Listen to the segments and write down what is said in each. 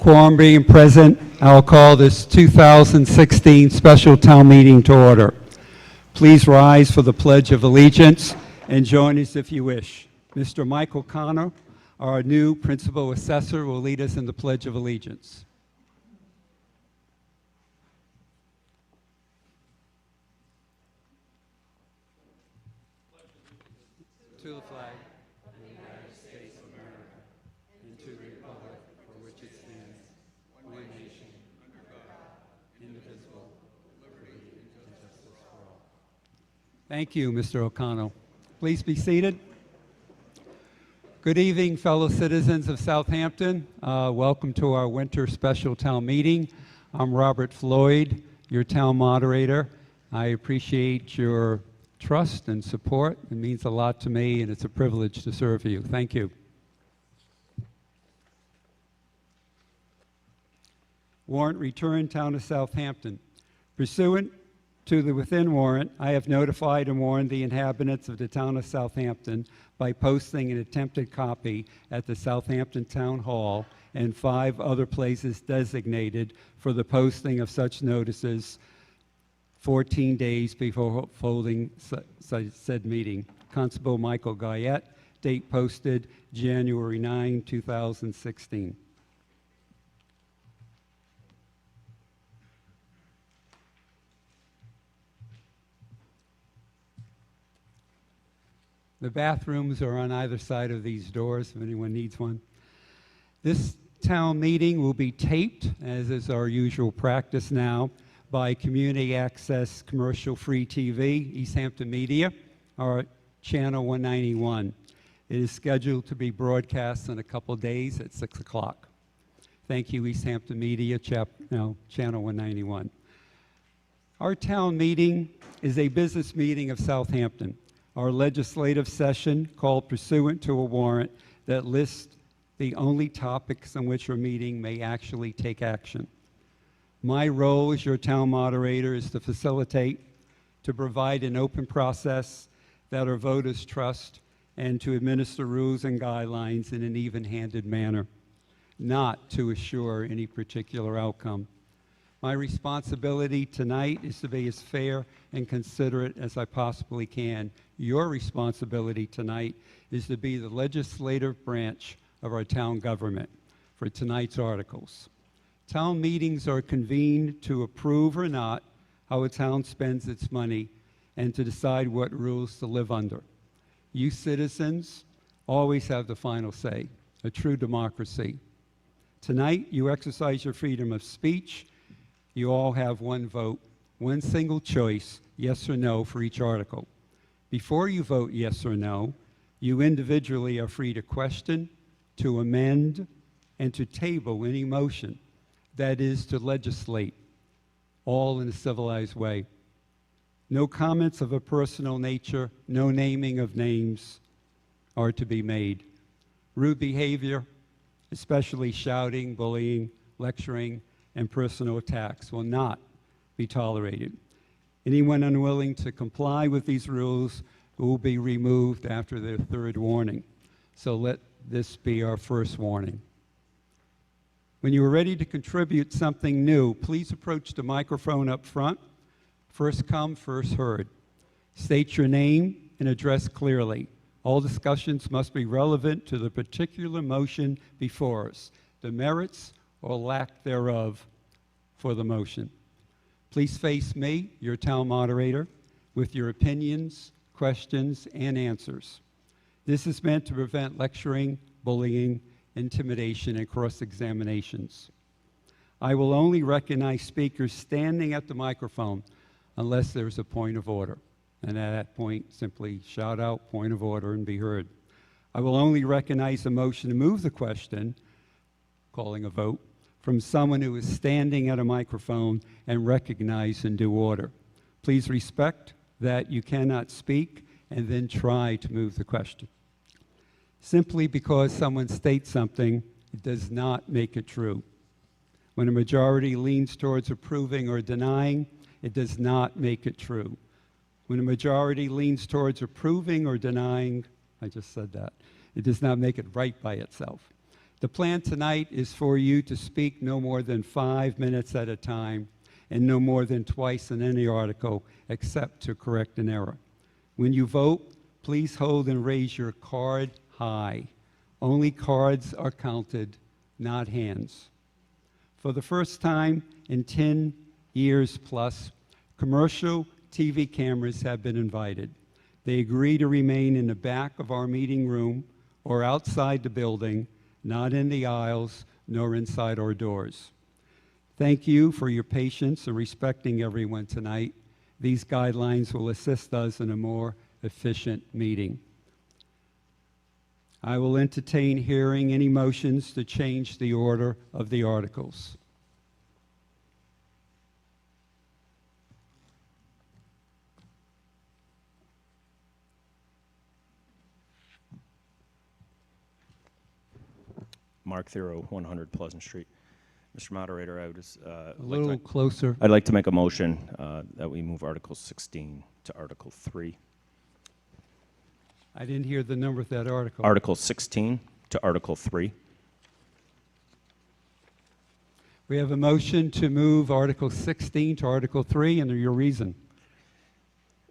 Quorum being present, I'll call this 2016 special town meeting to order. Please rise for the Pledge of Allegiance and join us if you wish. Mr. Michael Connor, our new Principal Assessor, will lead us in the Pledge of Allegiance. To the flag of the United States of America and to the republic for which it stands, one nation, under God, indivisible, with liberty and justice for all. Thank you, Mr. O'Connell. Please be seated. Good evening, fellow citizens of Southampton. Welcome to our winter special town meeting. I'm Robert Floyd, your town moderator. I appreciate your trust and support. It means a lot to me, and it's a privilege to serve you. Thank you. Warrant return, Town of Southampton. Pursuant to the within warrant, I have notified and warned the inhabitants of the Town of Southampton by posting an attempted copy at the Southampton Town Hall and 5 other places designated for the posting of such notices 14 days before holding said meeting. Constable Michael Guyette, date posted January 9, 2016. The bathrooms are on either side of these doors if anyone needs one. This town meeting will be taped, as is our usual practice now, by Community Access Commercial Free TV, Easthampton Media, or Channel 191. It is scheduled to be broadcast in a couple days at 6 o'clock. Thank you, Easthampton Media, Channel 191. Our town meeting is a business meeting of Southampton. Our legislative session, called pursuant to a warrant that lists the only topics on which our meeting may actually take action. My role as your town moderator is to facilitate, to provide an open process that our voters trust, and to administer rules and guidelines in an even-handed manner, not to assure any particular outcome. My responsibility tonight is to be as fair and considerate as I possibly can. Your responsibility tonight is to be the legislative branch of our town government for tonight's articles. Town meetings are convened to approve or not how a town spends its money and to decide what rules to live under. You citizens always have the final say, a true democracy. Tonight, you exercise your freedom of speech. You all have one vote, one single choice, yes or no, for each article. Before you vote yes or no, you individually are free to question, to amend, and to table any motion. That is, to legislate, all in a civilized way. No comments of a personal nature, no naming of names are to be made. Rude behavior, especially shouting, bullying, lecturing, and personal attacks will not be tolerated. Anyone unwilling to comply with these rules will be removed after their 3rd warning. So let this be our first warning. When you are ready to contribute something new, please approach the microphone up front. First come, first heard. State your name and address clearly. All discussions must be relevant to the particular motion before us, the merits or lack thereof for the motion. Please face me, your town moderator, with your opinions, questions, and answers. This is meant to prevent lecturing, bullying, intimidation, and cross-examinations. I will only recognize speakers standing at the microphone unless there's a point of order. And at that point, simply shout out, point of order, and be heard. I will only recognize a motion to move the question, calling a vote, from someone who is standing at a microphone and recognize in due order. Please respect that you cannot speak and then try to move the question. Simply because someone states something, it does not make it true. When a majority leans towards approving or denying, it does not make it true. When a majority leans towards approving or denying, I just said that, it does not make it right by itself. The plan tonight is for you to speak no more than 5 minutes at a time and no more than twice in any article except to correct an error. When you vote, please hold and raise your card high. Only cards are counted, not hands. For the first time in 10 years plus, commercial TV cameras have been invited. They agree to remain in the back of our meeting room or outside the building, not in the aisles nor inside our doors. Thank you for your patience and respecting everyone tonight. These guidelines will assist us in a more efficient meeting. I will entertain hearing any motions to change the order of the articles. Mark Thero, 100 Pleasant Street. Mr. Moderator, I would just A little closer. I'd like to make a motion that we move Article 16 to Article 3. I didn't hear the number of that article. Article 16 to Article 3. We have a motion to move Article 16 to Article 3, and your reason.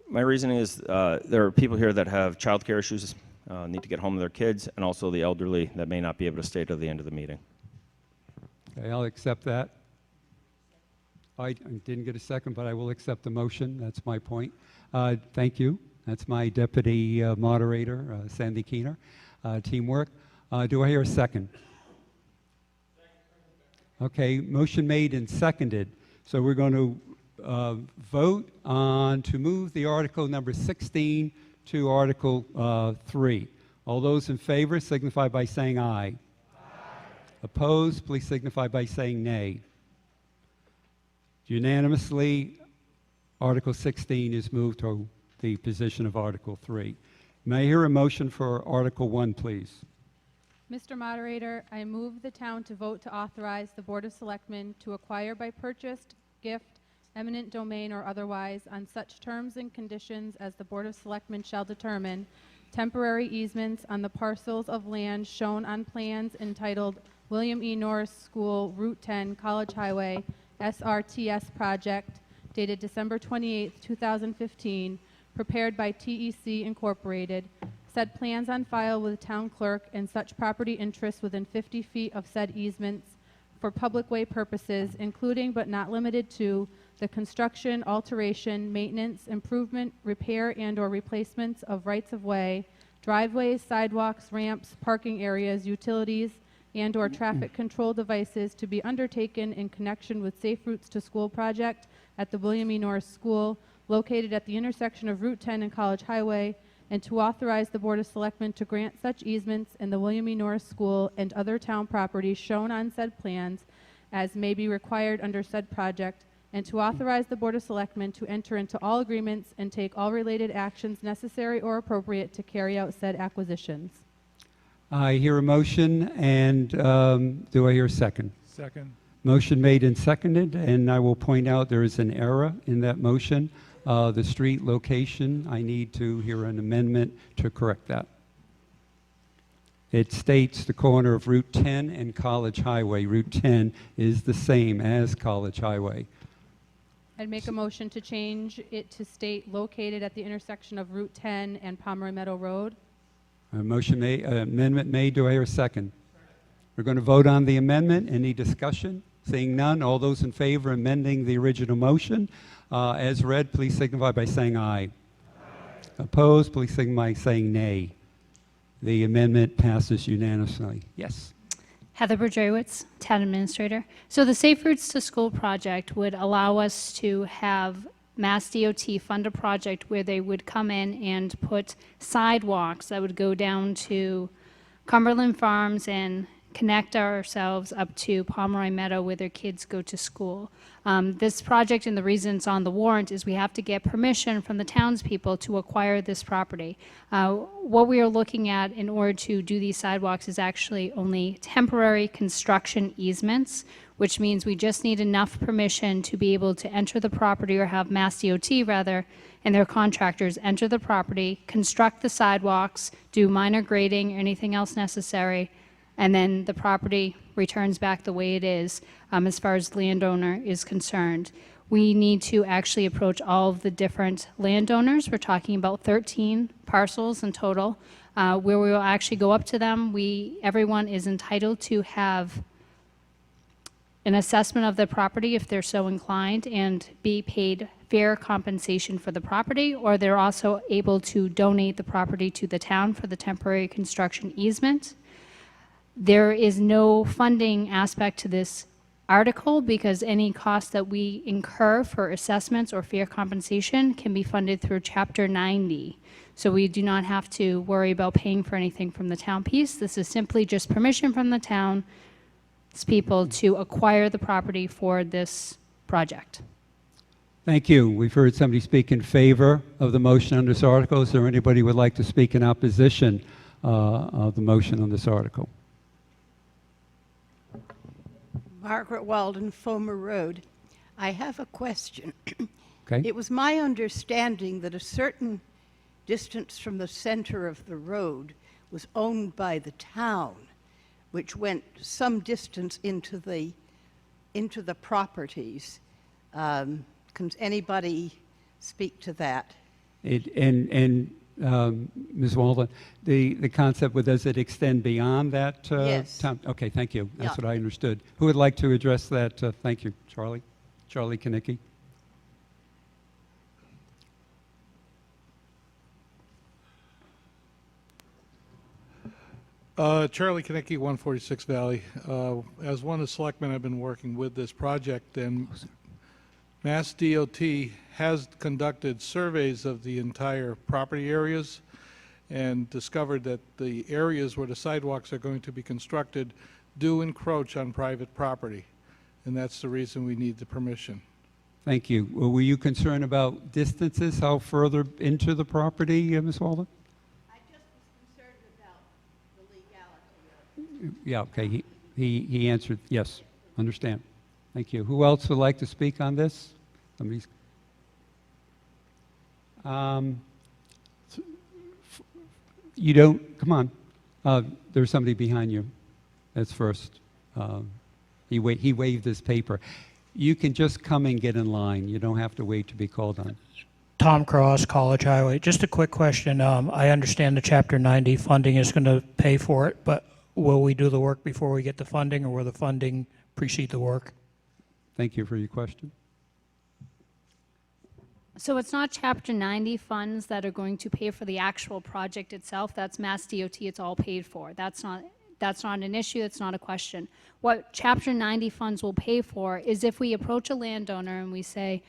My reasoning is there are people here that have child care issues, need to get home to their kids, and also the elderly that may not be able to stay to the end of the meeting. Okay, I'll accept that. I didn't get a second, but I will accept the motion. That's my point. Thank you. That's my deputy moderator, Sandy Keener. Teamwork. Do I hear a second? Okay, motion made and seconded. So we're going to vote on to move the article number 16 to Article 3. All those in favor signify by saying aye. Opposed, please signify by saying nay. Unanimously, Article 16 is moved to the position of Article 3. May I hear a motion for Article 1, please? Mr. Moderator, I move the town to vote to authorize the Board of Selectmen to acquire by purchased, gift, eminent domain, or otherwise, on such terms and conditions as the Board of Selectmen shall determine, temporary easements on the parcels of land shown on plans entitled William E. Norris School, Route 10, College Highway, SRTS Project, dated December 28, 2015, prepared by TEC Incorporated, said plans on file with the town clerk and such property interests within 50 feet of said easements for public way purposes, including but not limited to the construction, alteration, maintenance, improvement, repair, and/or replacements of rights-of-way, driveways, sidewalks, ramps, parking areas, utilities, and/or traffic control devices to be undertaken in connection with Safe Routes to School project at the William E. Norris School, located at the intersection of Route 10 and College Highway, and to authorize the Board of Selectmen to grant such easements in the William E. Norris School and other town properties shown on said plans as may be required under said project, and to authorize the Board of Selectmen to enter into all agreements and take all related actions necessary or appropriate to carry out said acquisitions. I hear a motion, and do I hear a second? Second. Motion made and seconded, and I will point out there is an error in that motion. The street location, I need to hear an amendment to correct that. It states the corner of Route 10 and College Highway. Route 10 is the same as College Highway. I'd make a motion to change it to state located at the intersection of Route 10 and Pomeroy Meadow Road. Motion made, amendment made. Do I hear a second? We're going to vote on the amendment. Any discussion? Seeing none, all those in favor of amending the original motion as read, please signify by saying aye. Opposed, please signify by saying nay. The amendment passes unanimously. Yes. Heather Berdraywitz, Town Administrator. So the Safe Routes to School project would allow us to have Mass DOT fund a project where they would come in and put sidewalks that would go down to Cumberland Farms and connect ourselves up to Pomeroy Meadow where their kids go to school. This project, and the reason it's on the warrant, is we have to get permission from the townspeople to acquire this property. What we are looking at in order to do these sidewalks is actually only temporary construction easements, which means we just need enough permission to be able to enter the property, or have Mass DOT rather, and their contractors enter the property, construct the sidewalks, do minor grading or anything else necessary, and then the property returns back the way it is, as far as the landowner is concerned. We need to actually approach all of the different landowners. We're talking about 13 parcels in total, where we will actually go up to them. Everyone is entitled to have an assessment of the property if they're so inclined and be paid fair compensation for the property, or they're also able to donate the property to the town for the temporary construction easement. There is no funding aspect to this article because any cost that we incur for assessments or fair compensation can be funded through Chapter 90. So we do not have to worry about paying for anything from the town piece. This is simply just permission from the town's people to acquire the property for this project. Thank you. We've heard somebody speak in favor of the motion on this article. Is there anybody who would like to speak in opposition of the motion on this article? Margaret Walden, Fomer Road. I have a question. Okay. It was my understanding that a certain distance from the center of the road was owned by the town, which went some distance into the properties. Can anybody speak to that? Ms. Walden, the concept, does it extend beyond that Yes. town? Okay, thank you. That's Yeah. what I understood. Who would like to address that? Thank you, Charlie. Charlie Kanicki. Charlie Kanicki, 146 Valley. As one of the selectmen, I've been working with this project, and Mass DOT has conducted surveys of the entire property areas and discovered that the areas where the sidewalks are going to be constructed do encroach on private property, and that's the reason we need the permission. Thank you. Well, were you concerned about distances, how further into the property, Ms. Walden? I just was concerned about the legality of it. Yeah, okay. He answered, yes, understand. Thank you. Who else would like to speak on this? Somebody's. You don't, come on. There's somebody behind you. That's first. He waved his paper. You can just come and get in line. You don't have to wait to be called on. Tom Cross, College Highway. Just a quick question. I understand the Chapter 90 funding is going to pay for it, but will we do the work before we get the funding, or will the funding precede the work? Thank you for your question. So it's not Chapter 90 funds that are going to pay for the actual project itself. That's Mass DOT. It's all paid for. That's not an issue. That's not a question. What Chapter 90 funds will pay for is if we approach a landowner and we say,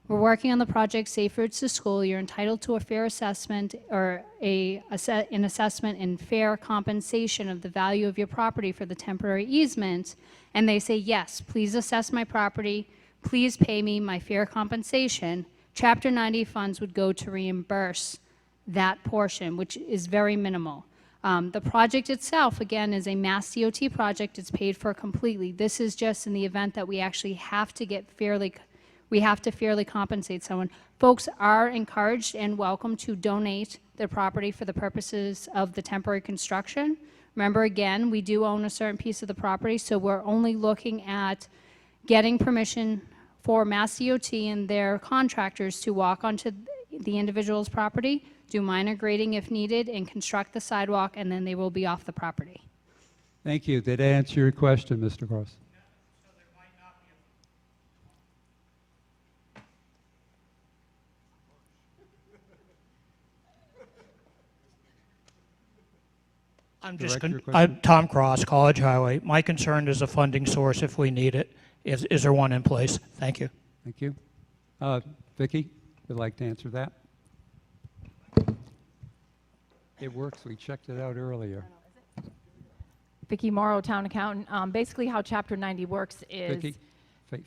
we're working on the project Safe Routes to School, you're entitled to a fair assessment or an assessment and fair compensation of the value of your property for the temporary easement, and they say, yes, please assess my property, please pay me my fair compensation, Chapter 90 funds would go to reimburse that portion, which is very minimal. The project itself, again, is a Mass DOT project. It's paid for completely. This is just in the event that we actually have to fairly compensate someone. Folks are encouraged and welcome to donate their property for the purposes of the temporary construction. Remember, again, we do own a certain piece of the property, so we're only looking at getting permission for Mass DOT and their contractors to walk onto the individual's property, do minor grading if needed, and construct the sidewalk, and then they will be off the property. Thank you. Did I answer your question, Mr. Cross? I'm Tom Cross, College Highway. My concern is a funding source if we need it. Is there one in place? Thank you. Thank you. Vicki, would like to answer that? It works. We checked it out earlier. Vicki Morrow, Town Accountant. Basically how Chapter 90 works is... Vicki,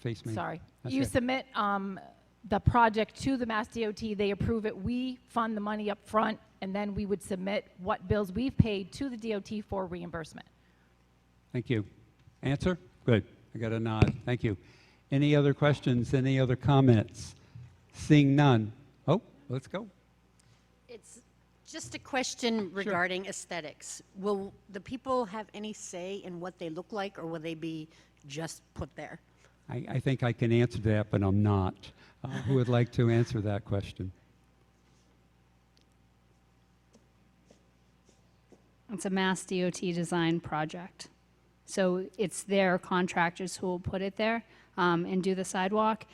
face me. Sorry. That's You it. submit the project to the Mass DOT, they approve it, we fund the money up front, and then we would submit what bills we've paid to the DOT for reimbursement. Thank you. Answer? Good. I got a nod. Thank you. Any other questions? Any other comments? Seeing none. Oh, let's go. Just a question regarding aesthetics. Will the people have any say in what they look like, or will they be just put there? I think I can answer that, but I'm not. Who would like to answer that question? It's a Mass DOT design project. So it's their contractors who will put it there and do the sidewalk.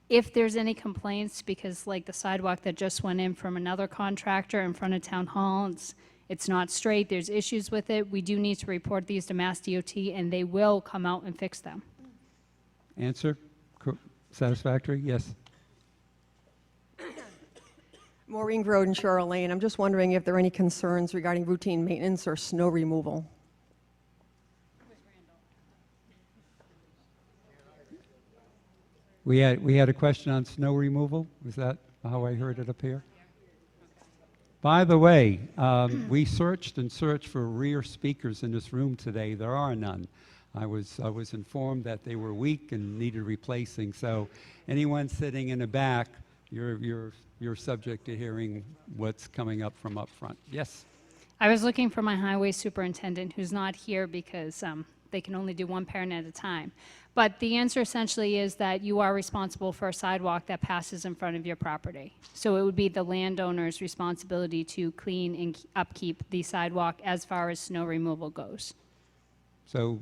If there's any complaints, because like the sidewalk that just went in from another contractor in front of Town Hall, it's not straight, there's issues with it, we do need to report these to Mass DOT, and they will come out and fix them. Answer? Satisfactory? Yes. Maureen Groden, Shore Lane. I'm just wondering if there are any concerns regarding routine maintenance or snow removal. We had a question on snow removal. Was that how I heard it up here? By the way, we searched and searched for rear speakers in this room today. There are none. I was informed that they were weak and needed replacing. So anyone sitting in the back, you're subject to hearing what's coming up from up front. Yes. I was looking for my highway superintendent, who's not here because they can only do one parent at a time. But the answer essentially is that you are responsible for a sidewalk that passes in front of your property. So it would be the landowner's responsibility to clean and upkeep the sidewalk as far as snow removal goes. So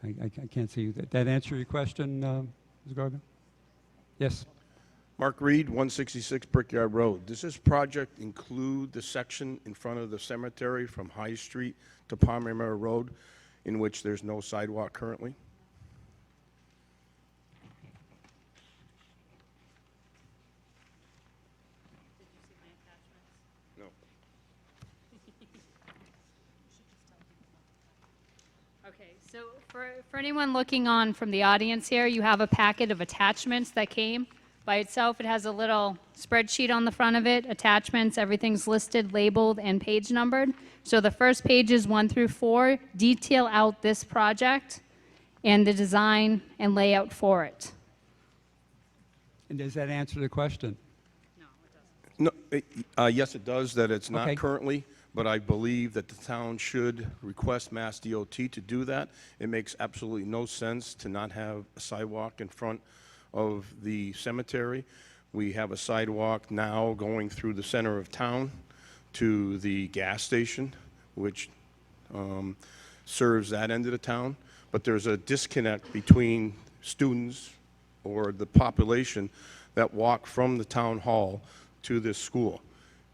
I can't see you. That answer your question, Ms. Gargan? Yes. Mark Reed, 166 Brickyard Road. Does this project include the section in front of the cemetery from High Street to Palmer Road in which there's no sidewalk currently? No. Okay, so for anyone looking on from the audience here, you have a packet of attachments that came. By itself, it has a little spreadsheet on the front of it, attachments, everything's listed, labeled, and page numbered. So the first pages 1 through 4 detail out this project and the design and layout for it. And does that answer the question? No, yes, it does, that it's not Okay. currently, but I believe that the town should request Mass DOT to do that. It makes absolutely no sense to not have a sidewalk in front of the cemetery. We have a sidewalk now going through the center of town to the gas station, which serves that end of the town. But there's a disconnect between students or the population that walk from the town hall to this school.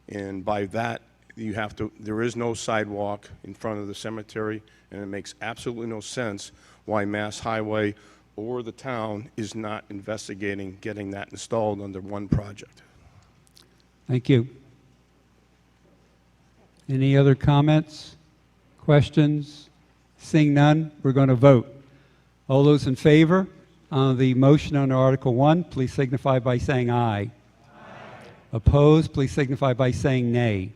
And by that, there is no sidewalk in front of the cemetery, and it makes absolutely no sense why Mass Highway or the town is not investigating getting that installed under one project. Thank you. Any other comments, questions? Seeing none, we're going to vote. All those in favor of the motion on Article 1, please signify by saying aye. Opposed, please signify by saying nay.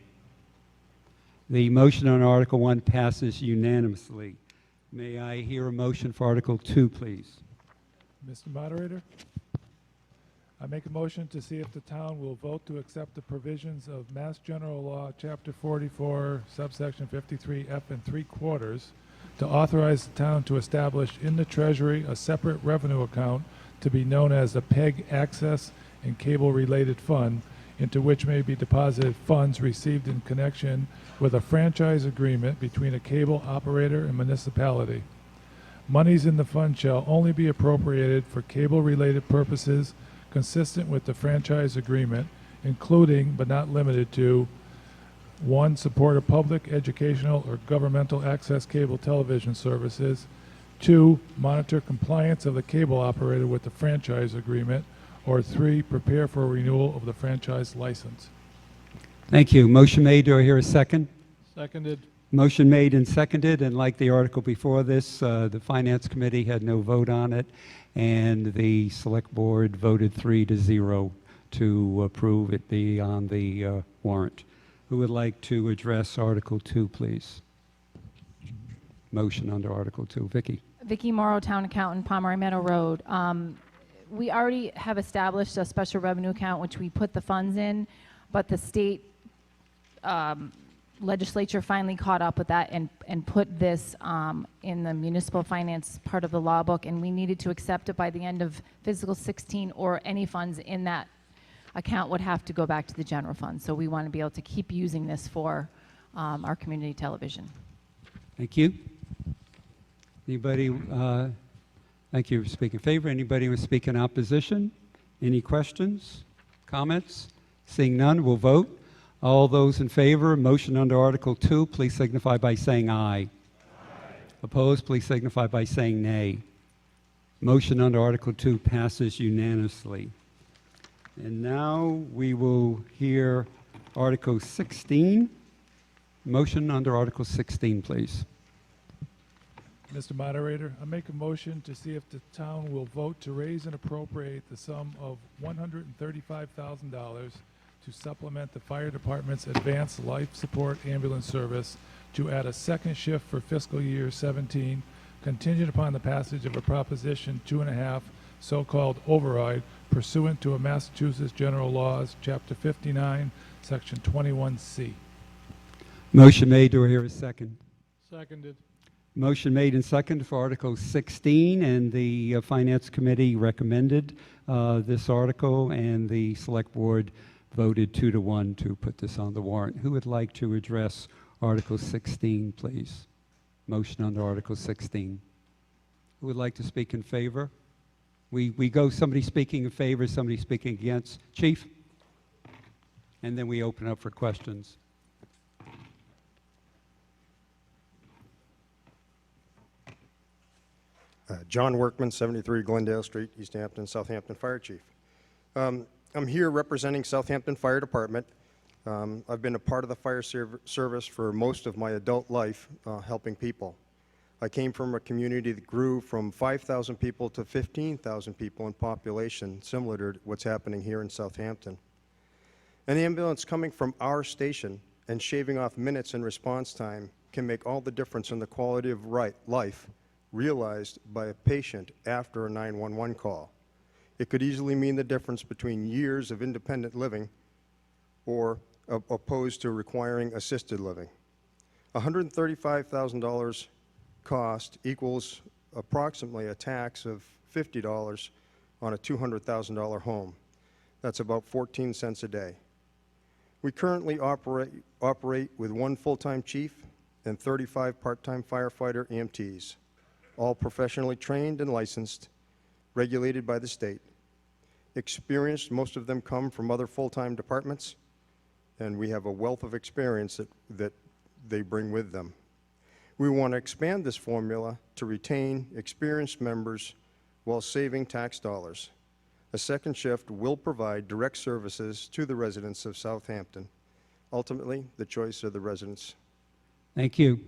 The motion on Article 1 passes unanimously. May I hear a motion for Article 2, please? Mr. Moderator, I make a motion to see if the town will vote to accept the provisions of Mass General Law, Chapter 44, subsection 53F and 3/4, to authorize the town to establish in the Treasury a separate revenue account to be known as the PEG Access and Cable-Related Fund, into which may be deposited funds received in connection with a franchise agreement between a cable operator and municipality. Monies in the fund shall only be appropriated for cable-related purposes consistent with the franchise agreement, including but not limited to 1. Support of public, educational, or governmental access cable television services. 2. Monitor compliance of the cable operator with the franchise agreement. Or 3. Prepare for renewal of the franchise license. Thank you. Motion made. Do I hear a second? Seconded. Motion made and seconded, and like the article before this, the Finance Committee had no vote on it, and the Select Board voted 3-0 to approve it be on the warrant. Who would like to address Article 2, please? Motion under Article 2. Vicki. Vicki Morrow, Town Accountant, Pomeroy Meadow Road. We already have established a special revenue account which we put the funds in, but the state legislature finally caught up with that and put this in the municipal finance part of the law book, and we needed to accept it by the end of fiscal 16, or any funds in that account would have to go back to the general fund. So we want to be able to keep using this for our community television. Thank you. Anybody, thank you for speaking in favor. Anybody want to speak in opposition? Any questions, comments? Seeing none, we'll vote. All those in favor, motion under Article 2, please signify by saying aye. Opposed, please signify by saying nay. Motion under Article 2 passes unanimously. And now we will hear Article 16. Motion under Article 16, please. Mr. Moderator, I make a motion to see if the town will vote to raise and appropriate the sum of $135,000 to supplement the fire department's advanced life support ambulance service to add a second shift for fiscal year 17, contingent upon the passage of a Proposition 2.5 so-called override pursuant to a Massachusetts General Laws, Chapter 59, Section 21C. Motion made. Do I hear a second? Seconded. Motion made and seconded for Article 16, and the Finance Committee recommended this article, and the Select Board voted 2-1 to put this on the warrant. Who would like to address Article 16, please? Motion under Article 16. Who would like to speak in favor? We go somebody speaking in favor, somebody speaking against. Chief? And then we open up for questions. John Workman, 73 Glendale Street, Easthampton, Southampton Fire Chief. I'm here representing Southampton Fire Department. I've been a part of the fire service for most of my adult life, helping people. I came from a community that grew from 5,000 people to 15,000 people in population, similar to what's happening here in Southampton. An ambulance coming from our station and shaving off minutes in response time can make all the difference in the quality of life realized by a patient after a 911 call. It could easily mean the difference between years of independent living or opposed to requiring assisted living. $135,000 cost equals approximately a tax of $50 on a $200,000 home. That's about 14 cents a day. We currently operate with 1 full-time chief and 35 part-time firefighter EMTs, all professionally trained and licensed, regulated by the state. Experienced, most of them come from other full-time departments, and we have a wealth of experience that they bring with them. We want to expand this formula to retain experienced members while saving tax dollars. A second shift will provide direct services to the residents of Southampton. Ultimately, the choice of the residents. Thank you.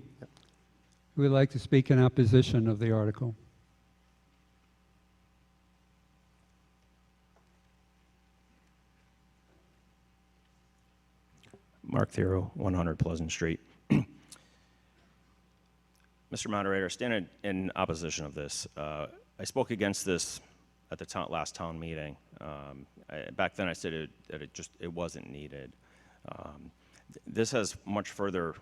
Who would like to speak in opposition of the article? Mark Thero, 100 Pleasant Street. Mr. Moderator, I stand in opposition of this. I spoke against this at the last town meeting. Back then I said that it wasn't needed. This has much further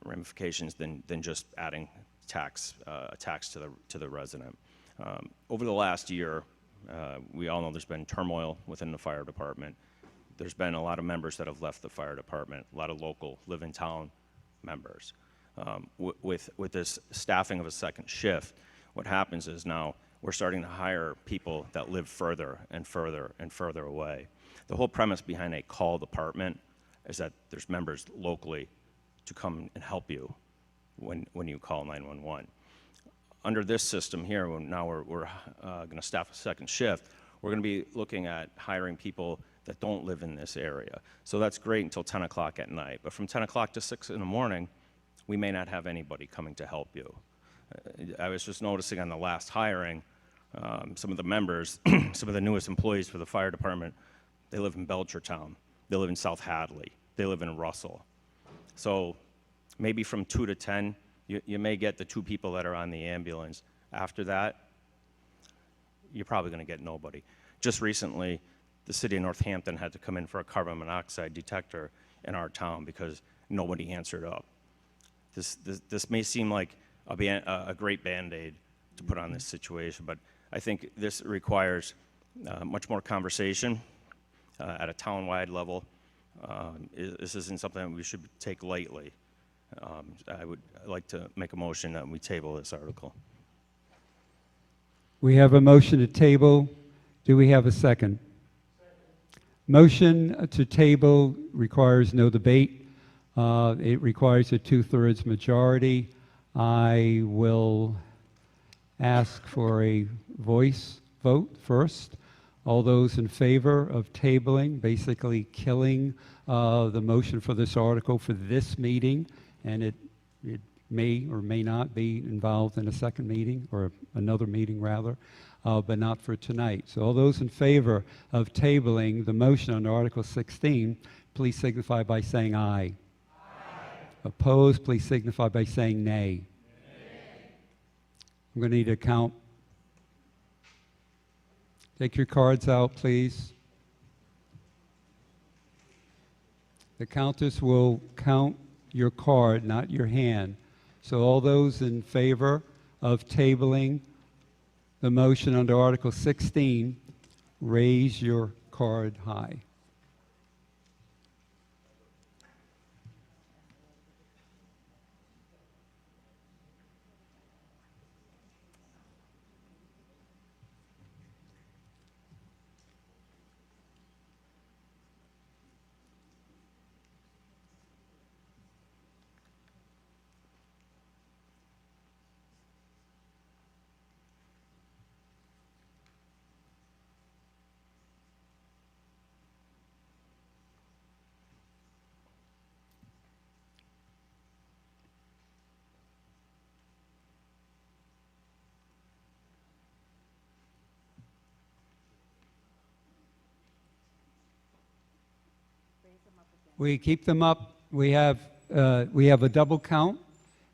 ramifications than just adding a tax to the resident. Over the last year, we all know there's been turmoil within the fire department. There's been a lot of members that have left the fire department, a lot of local live-in-town members. With this staffing of a second shift, what happens is now we're starting to hire people that live further and further and further away. The whole premise behind a call department is that there's members locally to come and help you when you call 911. Under this system here, now we're going to staff a second shift, we're going to be looking at hiring people that don't live in this area. So that's great until 10 o'clock at night. But from 10 o'clock to 6 in the morning, we may not have anybody coming to help you. I was just noticing on the last hiring, some of the members, some of the newest employees for the fire department, they live in Belchertown, they live in South Hadley, they live in Russell. So maybe from 2 to 10, you may get the 2 people that are on the ambulance. After that, you're probably going to get nobody. Just recently, the city of Northampton had to come in for a carbon monoxide detector in our town because nobody answered up. This may seem like a great Band-Aid to put on this situation, but I think this requires much more conversation at a town-wide level. This isn't something that we should take lightly. I would like to make a motion that we table this article. We have a motion to table. Do we have a second? Motion to table requires no debate. It requires a 2/3 majority. I will ask for a voice vote first. All those in favor of tabling, basically killing the motion for this article for this meeting, and it may or may not be involved in a second meeting, or another meeting rather, but not for tonight. So all those in favor of tabling the motion on Article 16, please signify by saying aye. Opposed, please signify by saying nay. I'm going to need a count. Take your cards out, please. The counters will count your card, not your hand. So all those in favor of tabling the motion under Article 16, raise your card high. We keep them up. We have a double count,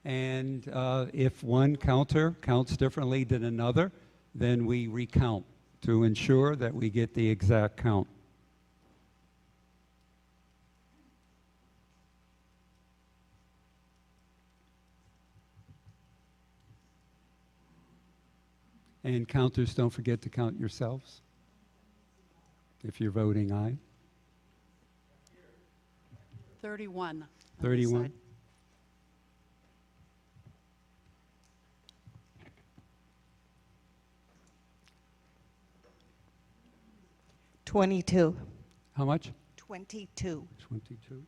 and if one counter counts differently than another, then we recount to ensure that we get the exact count. And counters, don't forget to count yourselves if you're voting aye. 31. on this 31. side. $22. How much? $22. 22.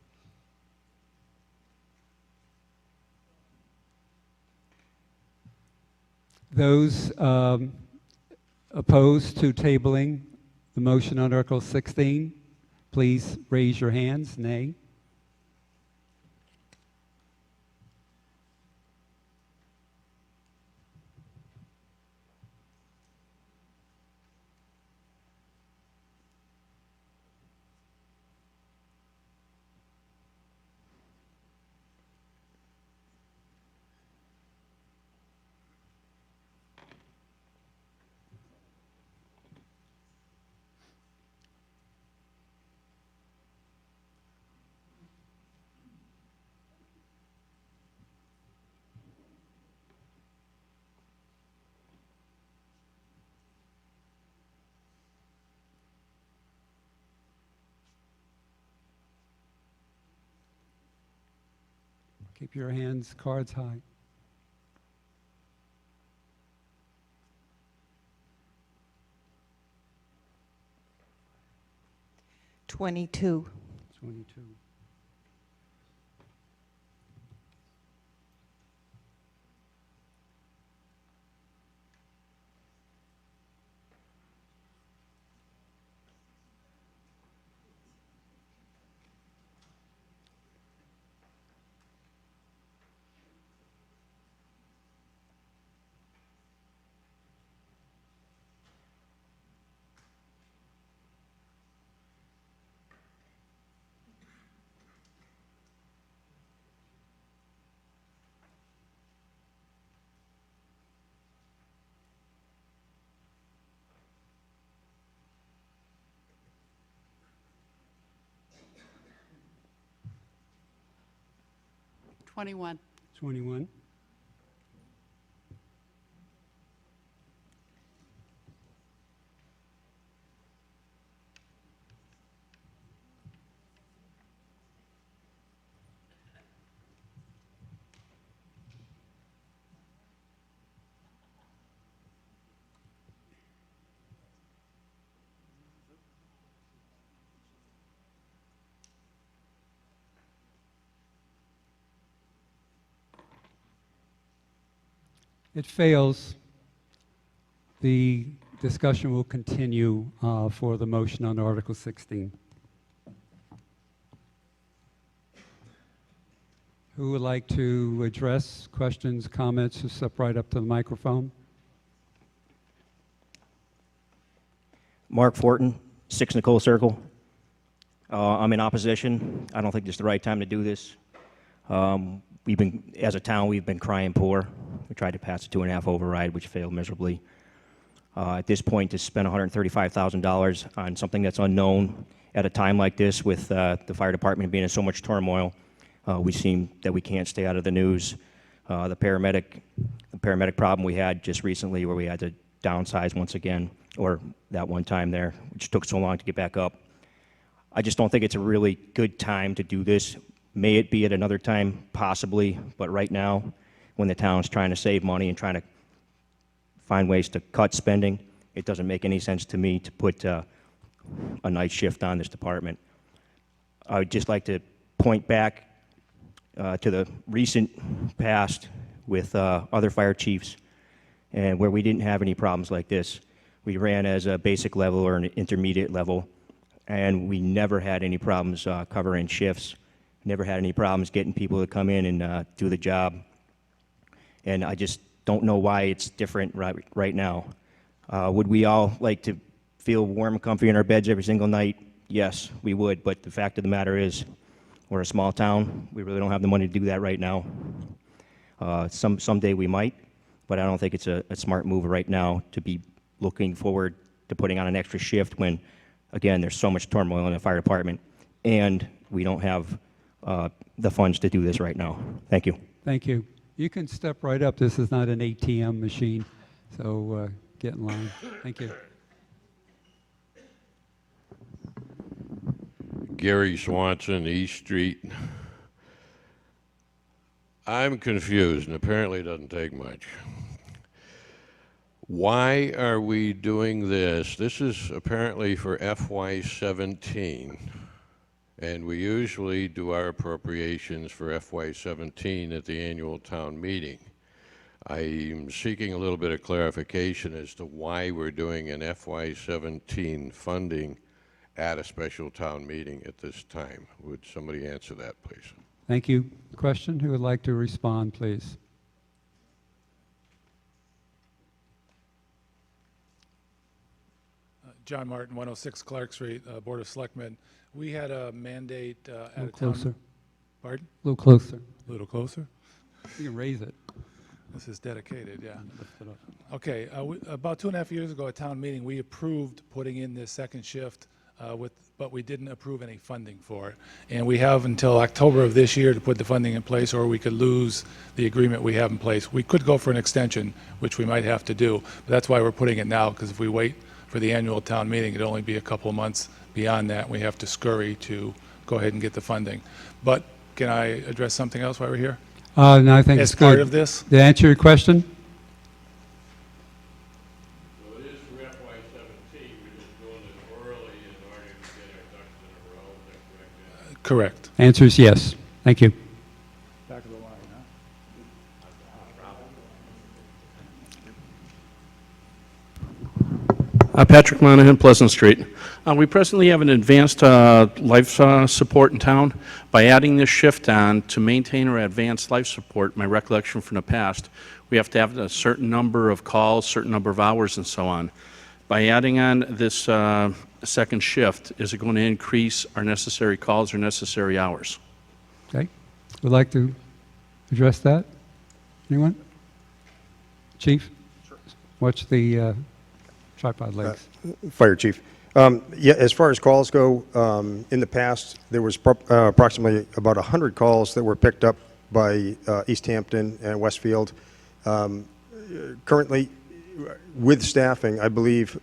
Those opposed to tabling the motion on Article 16, please raise your hands. Nay. Keep your hands, cards high. $22. 22. 21. 21. It fails. The discussion will continue for the motion on Article 16. Who would like to address questions, comments, just step right up to the microphone? Mark Fortin, 6 Nicole Circle. I'm in opposition. I don't think this is the right time to do this. As a town, we've been crying poor. We tried to pass a 2.5 override, which failed miserably. At this point, to spend $135,000 on something that's unknown at a time like this, with the fire department being in so much turmoil, we seem that we can't stay out of the news. The paramedic problem we had just recently, where we had to downsize once again, or that one time there, which took so long to get back up. I just don't think it's a really good time to do this. May it be at another time, possibly, but right now, when the town's trying to save money and trying to find ways to cut spending, it doesn't make any sense to me to put a night shift on this department. I would just like to point back to the recent past with other fire chiefs, and where we didn't have any problems like this. We ran as a basic level or an intermediate level, and we never had any problems covering shifts, never had any problems getting people to come in and do the job. And I just don't know why it's different right now. Would we all like to feel warm and comfy in our beds every single night? Yes, we would, but the fact of the matter is, we're a small town. We really don't have the money to do that right now. Someday we might, but I don't think it's a smart move right now to be looking forward to putting on an extra shift when, again, there's so much turmoil in the fire department, and we don't have the funds to do this right now. Thank you. Thank you. You can step right up. This is not an ATM machine, so get in line. Thank you. Gary Swanson, East Street. I'm confused, and apparently it doesn't take much. Why are we doing this? This is apparently for FY17, and we usually do our appropriations for FY17 at the annual town meeting. I'm seeking a little bit of clarification as to why we're doing an FY17 funding at a special town meeting at this time. Would somebody answer that, please? Thank you. Question? Who would like to respond, please? John Martin, 106 Clark Street, Board of Selectmen. We had a mandate at A a little town... closer. Pardon? A little closer. A little closer? You can raise it. This is dedicated, yeah. Okay, about 2.5 years ago at town meeting, we approved putting in this second shift, but we didn't approve any funding for it. And we have until October of this year to put the funding in place, or we could lose the agreement we have in place. We could go for an extension, which we might have to do, but that's why we're putting it now, because if we wait for the annual town meeting, it'd only be a couple of months beyond that. We have to scurry to go ahead and get the funding. But can I address something else while we're here? No, I think As it's good. part of this? Did I answer your question? So it is for FY17, we're just doing it early in order to get our ducks in a row, is that correct? Correct. Answer is yes. Thank you. Back of the line, huh? Patrick Monahan, Pleasant Street. We presently have an advanced life support in town. By adding this shift on to maintain our advanced life support, my recollection from the past, we have to have a certain number of calls, certain number of hours, and so on. By adding on this second shift, is it going to increase our necessary calls or necessary hours? Okay. Would like to address that? Anyone? Chief? Sure. Watch the tripod legs. Fire Chief. Yeah, as far as calls go, in the past, there was approximately about 100 calls that were picked up by Easthampton and Westfield. Currently, with staffing, I believe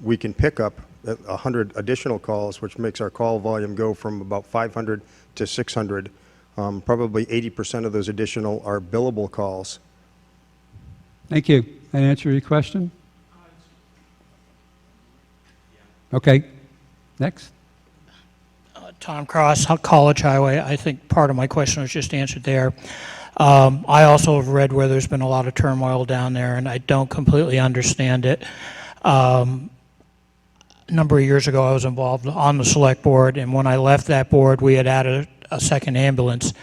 we can pick up 100 additional calls, which makes our call volume go from about 500 to 600. Probably 80% of those additional are billable calls. Thank you. That answer your question? Okay. Next. Tom Cross, College Highway. I think part of my question was just answered there. I also have read where there's been a lot of turmoil down there, and I don't completely understand it. A number of years ago, I was involved on the select board, and when I left that board, we had added a second ambulance.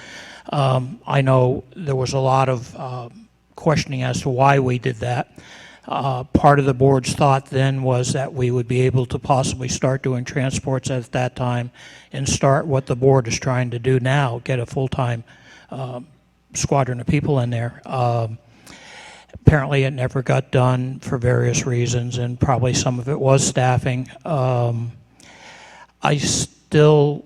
I know there was a lot of questioning as to why we did that. Part of the board's thought then was that we would be able to possibly start doing transports at that time and start what the board is trying to do now, get a full-time squadron of people in there. Apparently it never got done for various reasons, and probably some of it was staffing. I still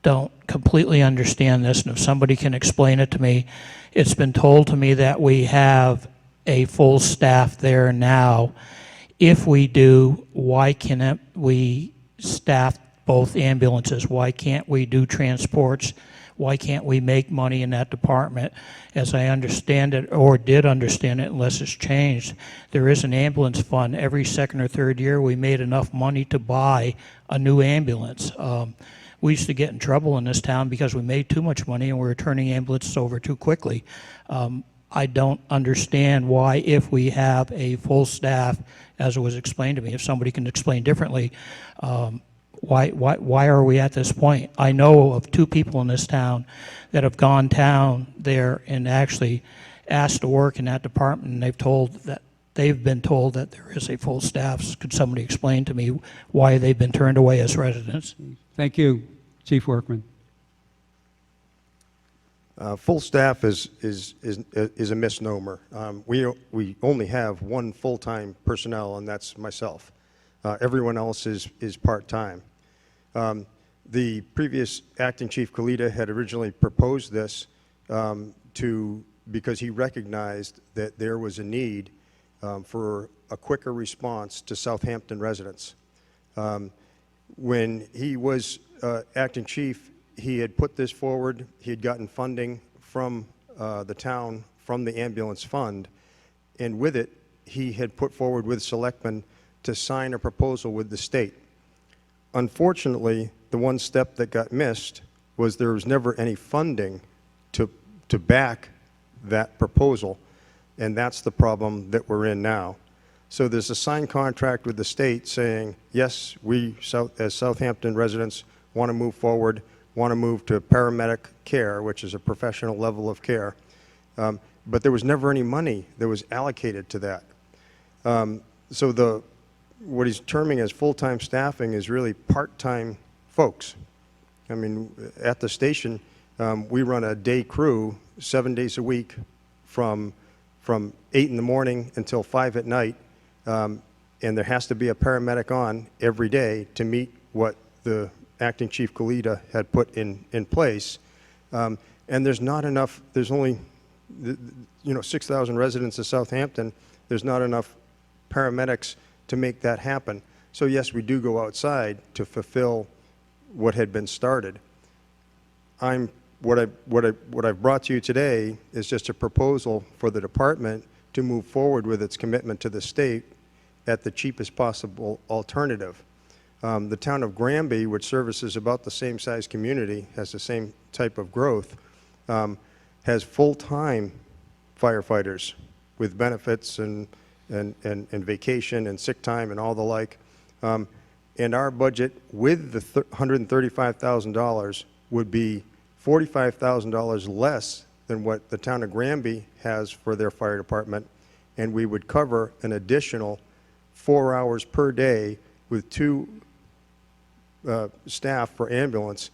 don't completely understand this, and if somebody can explain it to me. It's been told to me that we have a full staff there now. If we do, why can't we staff both ambulances? Why can't we do transports? Why can't we make money in that department? As I understand it, or did understand it, unless it's changed, there is an ambulance fund. Every second or third year, we made enough money to buy a new ambulance. We used to get in trouble in this town because we made too much money and we were turning ambulances over too quickly. I don't understand why, if we have a full staff, as it was explained to me, if somebody can explain differently, why are we at this point? I know of 2 people in this town that have gone down there and actually asked to work in that department, and they've been told that there is a full staff. Could somebody explain to me why they've been turned away as residents? Thank you, Chief Workman. Full staff is a misnomer. We only have 1 full-time personnel, and that's myself. Everyone else is part-time. The previous acting chief Kalita had originally proposed this because he recognized that there was a need for a quicker response to Southampton residents. When he was acting chief, he had put this forward. He had gotten funding from the town, from the ambulance fund, and with it, he had put forward with selectmen to sign a proposal with the state. Unfortunately, the one step that got missed was there was never any funding to back that proposal, and that's the problem that we're in now. So there's a signed contract with the state saying, yes, we, as Southampton residents, want to move forward, want to move to paramedic care, which is a professional level of care. But there was never any money that was allocated to that. So what he's terming as full-time staffing is really part-time folks. I mean, at the station, we run a day crew 7 days a week from 8 in the morning until 5 at night. And there has to be a paramedic on every day to meet what the acting chief Kalita had put in place. And there's not enough, there's only 6,000 residents of Southampton. There's not enough paramedics to make that happen. So yes, we do go outside to fulfill what had been started. What I've brought to you today is just a proposal for the department to move forward with its commitment to the state at the cheapest possible alternative. The town of Granby, which services about the same size community, has the same type of growth, has full-time firefighters with benefits and vacation and sick time and all the like. And our budget with the $135,000 would be $45,000 less than what the town of Granby has for their fire department, and we would cover an additional 4 hours per day with 2 staff for ambulance.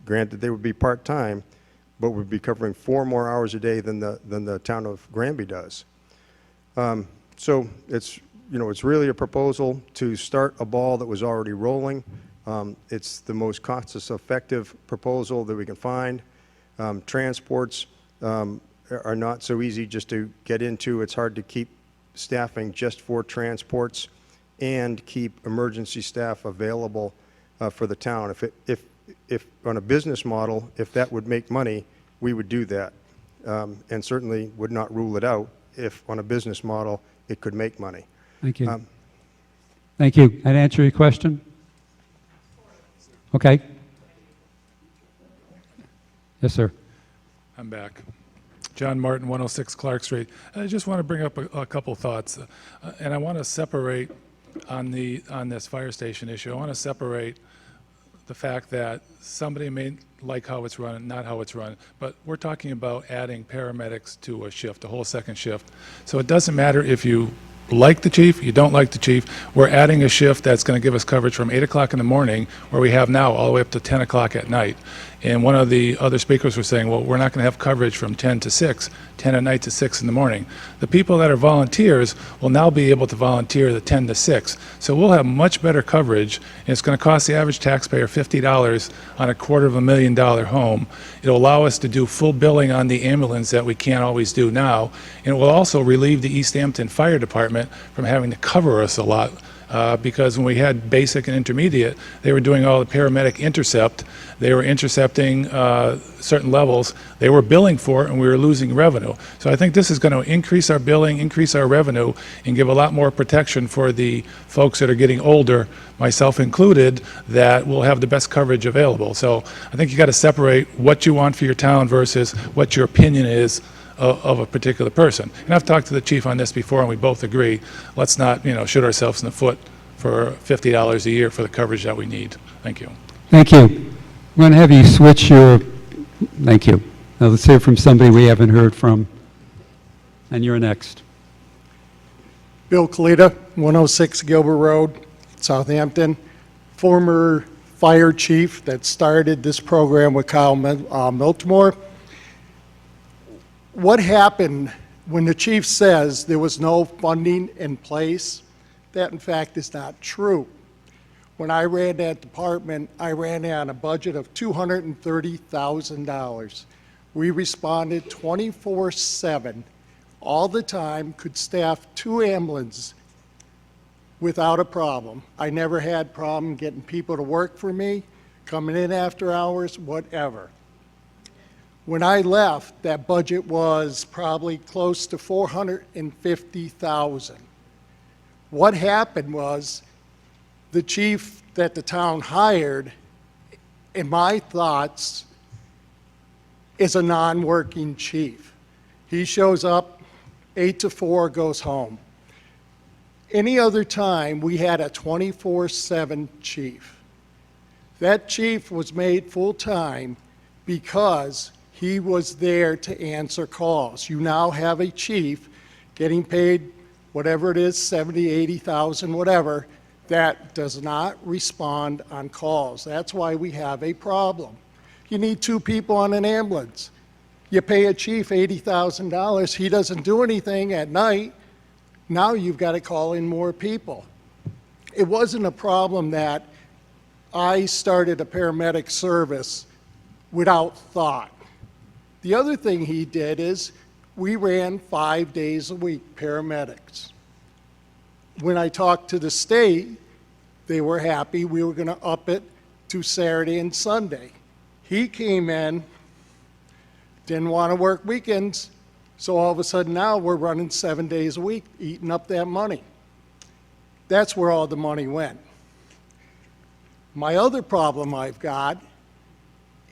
Granted, they would be part-time, but we'd be covering 4 more hours a day than the town of Granby does. So it's really a proposal to start a ball that was already rolling. It's the most cost-effective proposal that we can find. Transports are not so easy just to get into. It's hard to keep staffing just for transports and keep emergency staff available for the town. If on a business model, if that would make money, we would do that, and certainly would not rule it out if on a business model it could make money. Thank you. Thank you. That answer your question? Okay. Yes, sir. I'm back. John Martin, 106 Clark Street. I just want to bring up a couple thoughts, and I want to separate on this fire station issue. I want to separate the fact that somebody may like how it's run, not how it's run, but we're talking about adding paramedics to a shift, a whole second shift. So it doesn't matter if you like the chief, you don't like the chief. We're adding a shift that's going to give us coverage from 8 o'clock in the morning, where we have now, all the way up to 10 o'clock at night. And one of the other speakers was saying, well, we're not going to have coverage from 10 to 6, 10 at night to 6 in the morning. The people that are volunteers will now be able to volunteer the 10 to 6. So we'll have much better coverage, and it's going to cost the average taxpayer $50 on a $250,000 home. It'll allow us to do full billing on the ambulance that we can't always do now, and it will also relieve the Easthampton Fire Department from having to cover us a lot. Because when we had basic and intermediate, they were doing all the paramedic intercept. They were intercepting certain levels. They were billing for it, and we were losing revenue. So I think this is going to increase our billing, increase our revenue, and give a lot more protection for the folks that are getting older, myself included, that will have the best coverage available. So I think you got to separate what you want for your town versus what your opinion is of a particular person. And I've talked to the chief on this before, and we both agree, let's not, shoot ourselves in the foot for $50 a year for the coverage that we need. Thank you. Thank you. I'm going to have you switch your, thank you. Now let's hear from somebody we haven't heard from. And you're next. Bill Kalita, 106 Gilbert Road, Southampton. Former fire chief that started this program with Kyle Miltimore. What happened when the chief says there was no funding in place? That in fact is not true. When I ran that department, I ran it on a budget of $230,000. We responded 24/7 all the time, could staff 2 ambulances without a problem. I never had problem getting people to work for me, coming in after hours, whatever. When I left, that budget was probably close to $450,000. What happened was the chief that the town hired, in my thoughts, is a non-working chief. He shows up 8 to 4, goes home. Any other time, we had a 24/7 chief. That chief was made full-time because he was there to answer calls. You now have a chief getting paid whatever it is, 70, 80,000, whatever, that does not respond on calls. That's why we have a problem. You need 2 people on an ambulance. You pay a chief $80,000, he doesn't do anything at night. Now you've got to call in more people. It wasn't a problem that I started a paramedic service without thought. The other thing he did is we ran 5 days a week, paramedics. When I talked to the state, they were happy we were going to up it to Saturday and Sunday. He came in, didn't want to work weekends, so all of a sudden now we're running 7 days a week, eating up that money. That's where all the money went. My other problem I've got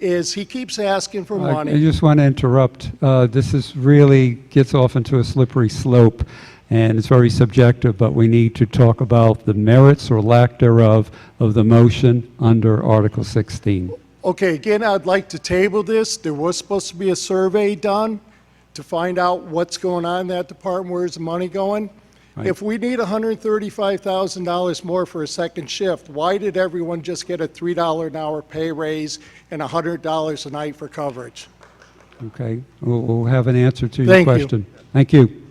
is he keeps asking for money. I just want to interrupt. This is really gets off into a slippery slope, and it's very subjective, but we need to talk about the merits or lack thereof of the motion under Article 16. Okay, again, I'd like to table this. There was supposed to be a survey done to find out what's going on in that department, where's the money going. Right. If we need $135,000 more for a second shift, why did everyone just get a $3 an hour pay raise and $100 a night for coverage? Okay, we'll have an answer to your Thank you. question. Thank you.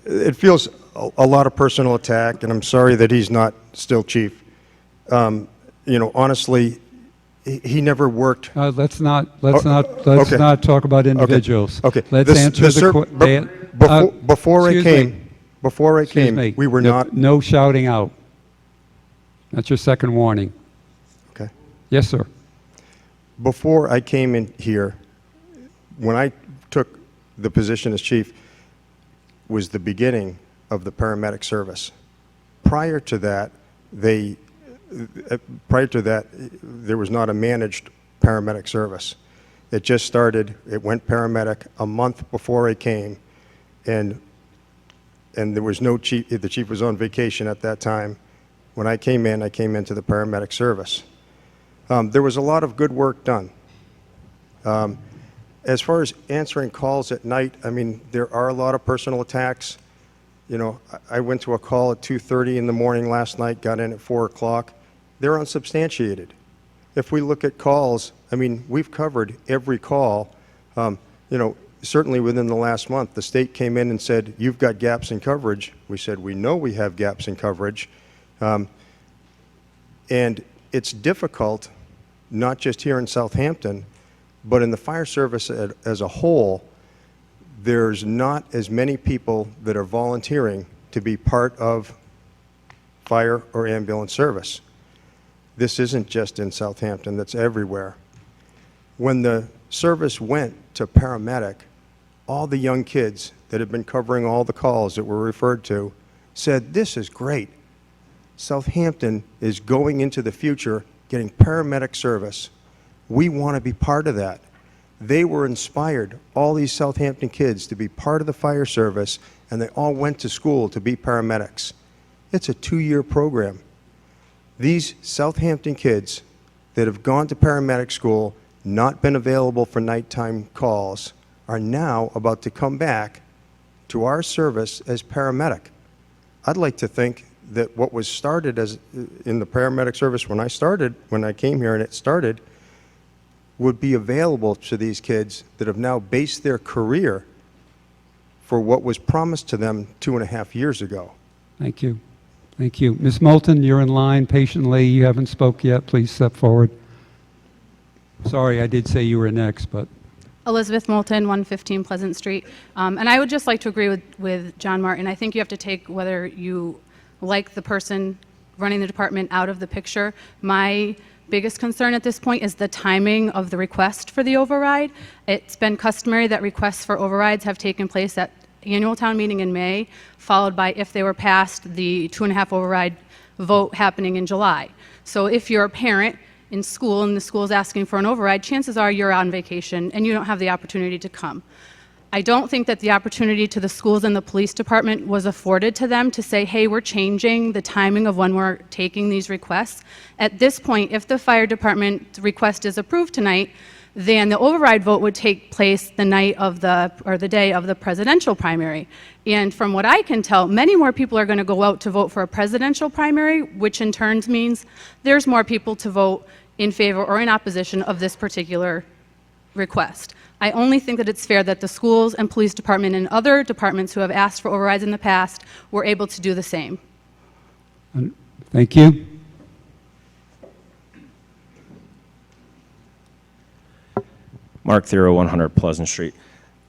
It feels a lot of personal attack, and I'm sorry that he's not still chief. Honestly, he never worked. Let's not okay. talk about individuals. Okay. Let's answer the Before I came, excuse me. we were not. No shouting out. That's your second warning. Okay. Yes, sir. Before I came in here, when I took the position as chief, was the beginning of the paramedic service. Prior to that, there was not a managed paramedic service. It just started, it went paramedic a month before I came, and there was no chief, the chief was on vacation at that time. When I came into the paramedic service. There was a lot of good work done. As far as answering calls at night, I mean, there are a lot of personal attacks. You know, I went to a call at 2:30 in the morning last night, got in at 4 o'clock. They're unsubstantiated. If we look at calls, I mean, we've covered every call. You know, certainly within the last month, the state came in and said, you've got gaps in coverage. We said, we know we have gaps in coverage. And it's difficult, not just here in Southampton, but in the fire service as a whole. There's not as many people that are volunteering to be part of fire or ambulance service. This isn't just in Southampton, that's everywhere. When the service went to paramedic, all the young kids that have been covering all the calls that were referred to said, this is great. Southampton is going into the future getting paramedic service. We want to be part of that. They were inspired, all these Southampton kids, to be part of the fire service, and they all went to school to be paramedics. It's a 2-year program. These Southampton kids that have gone to paramedic school, not been available for nighttime calls, are now about to come back to our service as paramedic. I'd like to think that what was started as in the paramedic service when I came here and it started, would be available to these kids that have now based their career for what was promised to them 2.5 years ago. Thank you. Thank you. Ms. Moulton, you're in line patiently. You haven't spoke yet. Please step forward. Sorry, I did say you were next, but. Elizabeth Moulton, 115 Pleasant Street. And I would just like to agree with John Martin. I think you have to take whether you like the person running the department out of the picture. My biggest concern at this point is the timing of the request for the override. It's been customary that requests for overrides have taken place at annual town meeting in May, followed by, if they were passed, the 2.5 override vote happening in July. So if you're a parent in school and the school is asking for an override, chances are you're on vacation and you don't have the opportunity to come. I don't think that the opportunity to the schools and the police department was afforded to them to say, hey, we're changing the timing of when we're taking these requests. At this point, if the fire department request is approved tonight, then the override vote would take place the night of the day of the presidential primary. And from what I can tell, many more people are going to go out to vote for a presidential primary, which in turn means there's more people to vote in favor or in opposition of this particular request. I only think that it's fair that the schools and police department and other departments who have asked for overrides in the past were able to do the same. Thank you. Mark Thero, 100 Pleasant Street.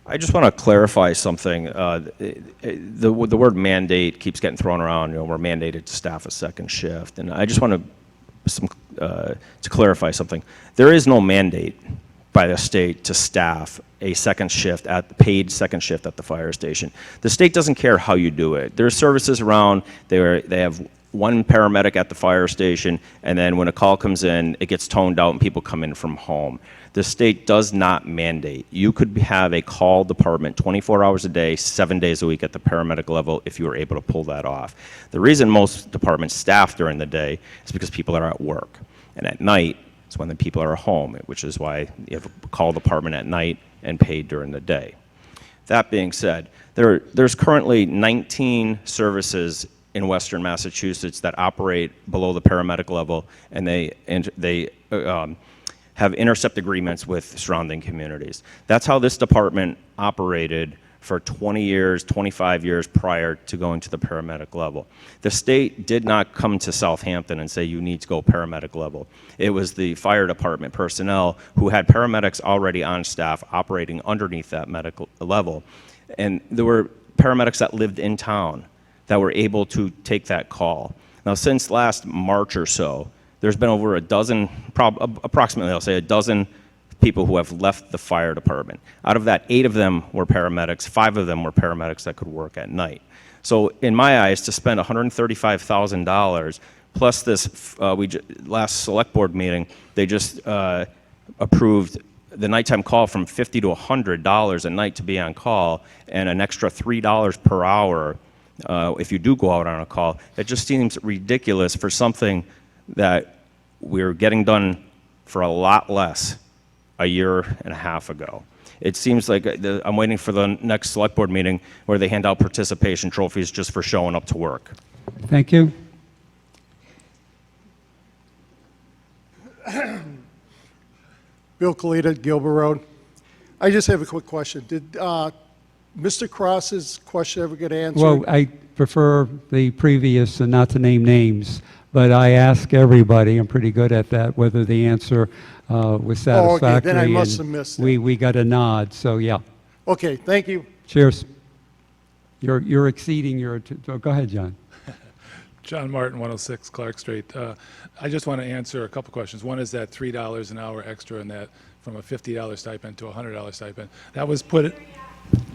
I just want to clarify something. The word mandate keeps getting thrown around. You know, we're mandated to staff a second shift, and I just want to clarify something. There is no mandate by the state to staff a second shift paid second shift at the fire station. The state doesn't care how you do it. There's services around. They have one paramedic at the fire station, and then when a call comes in, it gets toned out and people come in from home. The state does not mandate. You could have a call department 24 hours a day, 7 days a week at the paramedic level if you were able to pull that off. The reason most departments staff during the day is because people are at work. And at night, it's when the people are home, which is why you have a call department at night and paid during the day. That being said, there's currently 19 services in Western Massachusetts that operate below the paramedic level, and they have intercept agreements with surrounding communities. That's how this department operated for 20 years, 25 years prior to going to the paramedic level. The state did not come to Southampton and say you need to go paramedic level. It was the fire department personnel who had paramedics already on staff operating underneath that medical level. And there were paramedics that lived in town that were able to take that call. Now, since last March or so, there's been over a dozen, approximately, I'll say a dozen people who have left the fire department. Out of that, 8 of them were paramedics, 5 of them were paramedics that could work at night. So in my eyes, to spend $135,000 plus this, last select board meeting, they just approved the nighttime call from $50 to $100 a night to be on call, and an extra $3 per hour if you do go out on a call. It just seems ridiculous for something that we're getting done for a lot less a year and a half ago. It seems like I'm waiting for the next select board meeting where they hand out participation trophies just for showing up to work. Thank you. Bill Kalita, Gilbert Road. I just have a quick question. Did Mr. Cross's question ever get answered? Well, I prefer the previous and not to name names, but I ask everybody, I'm pretty good at that, whether the answer was satisfactory. Okay, then I must have and missed it. we got a nod, so yeah. Okay, thank you. Cheers. You're exceeding your, go ahead, John. John Martin, 106 Clark Street. I just want to answer a couple questions. One is that $3 an hour extra in that from a $50 stipend to a $100 stipend. That was put...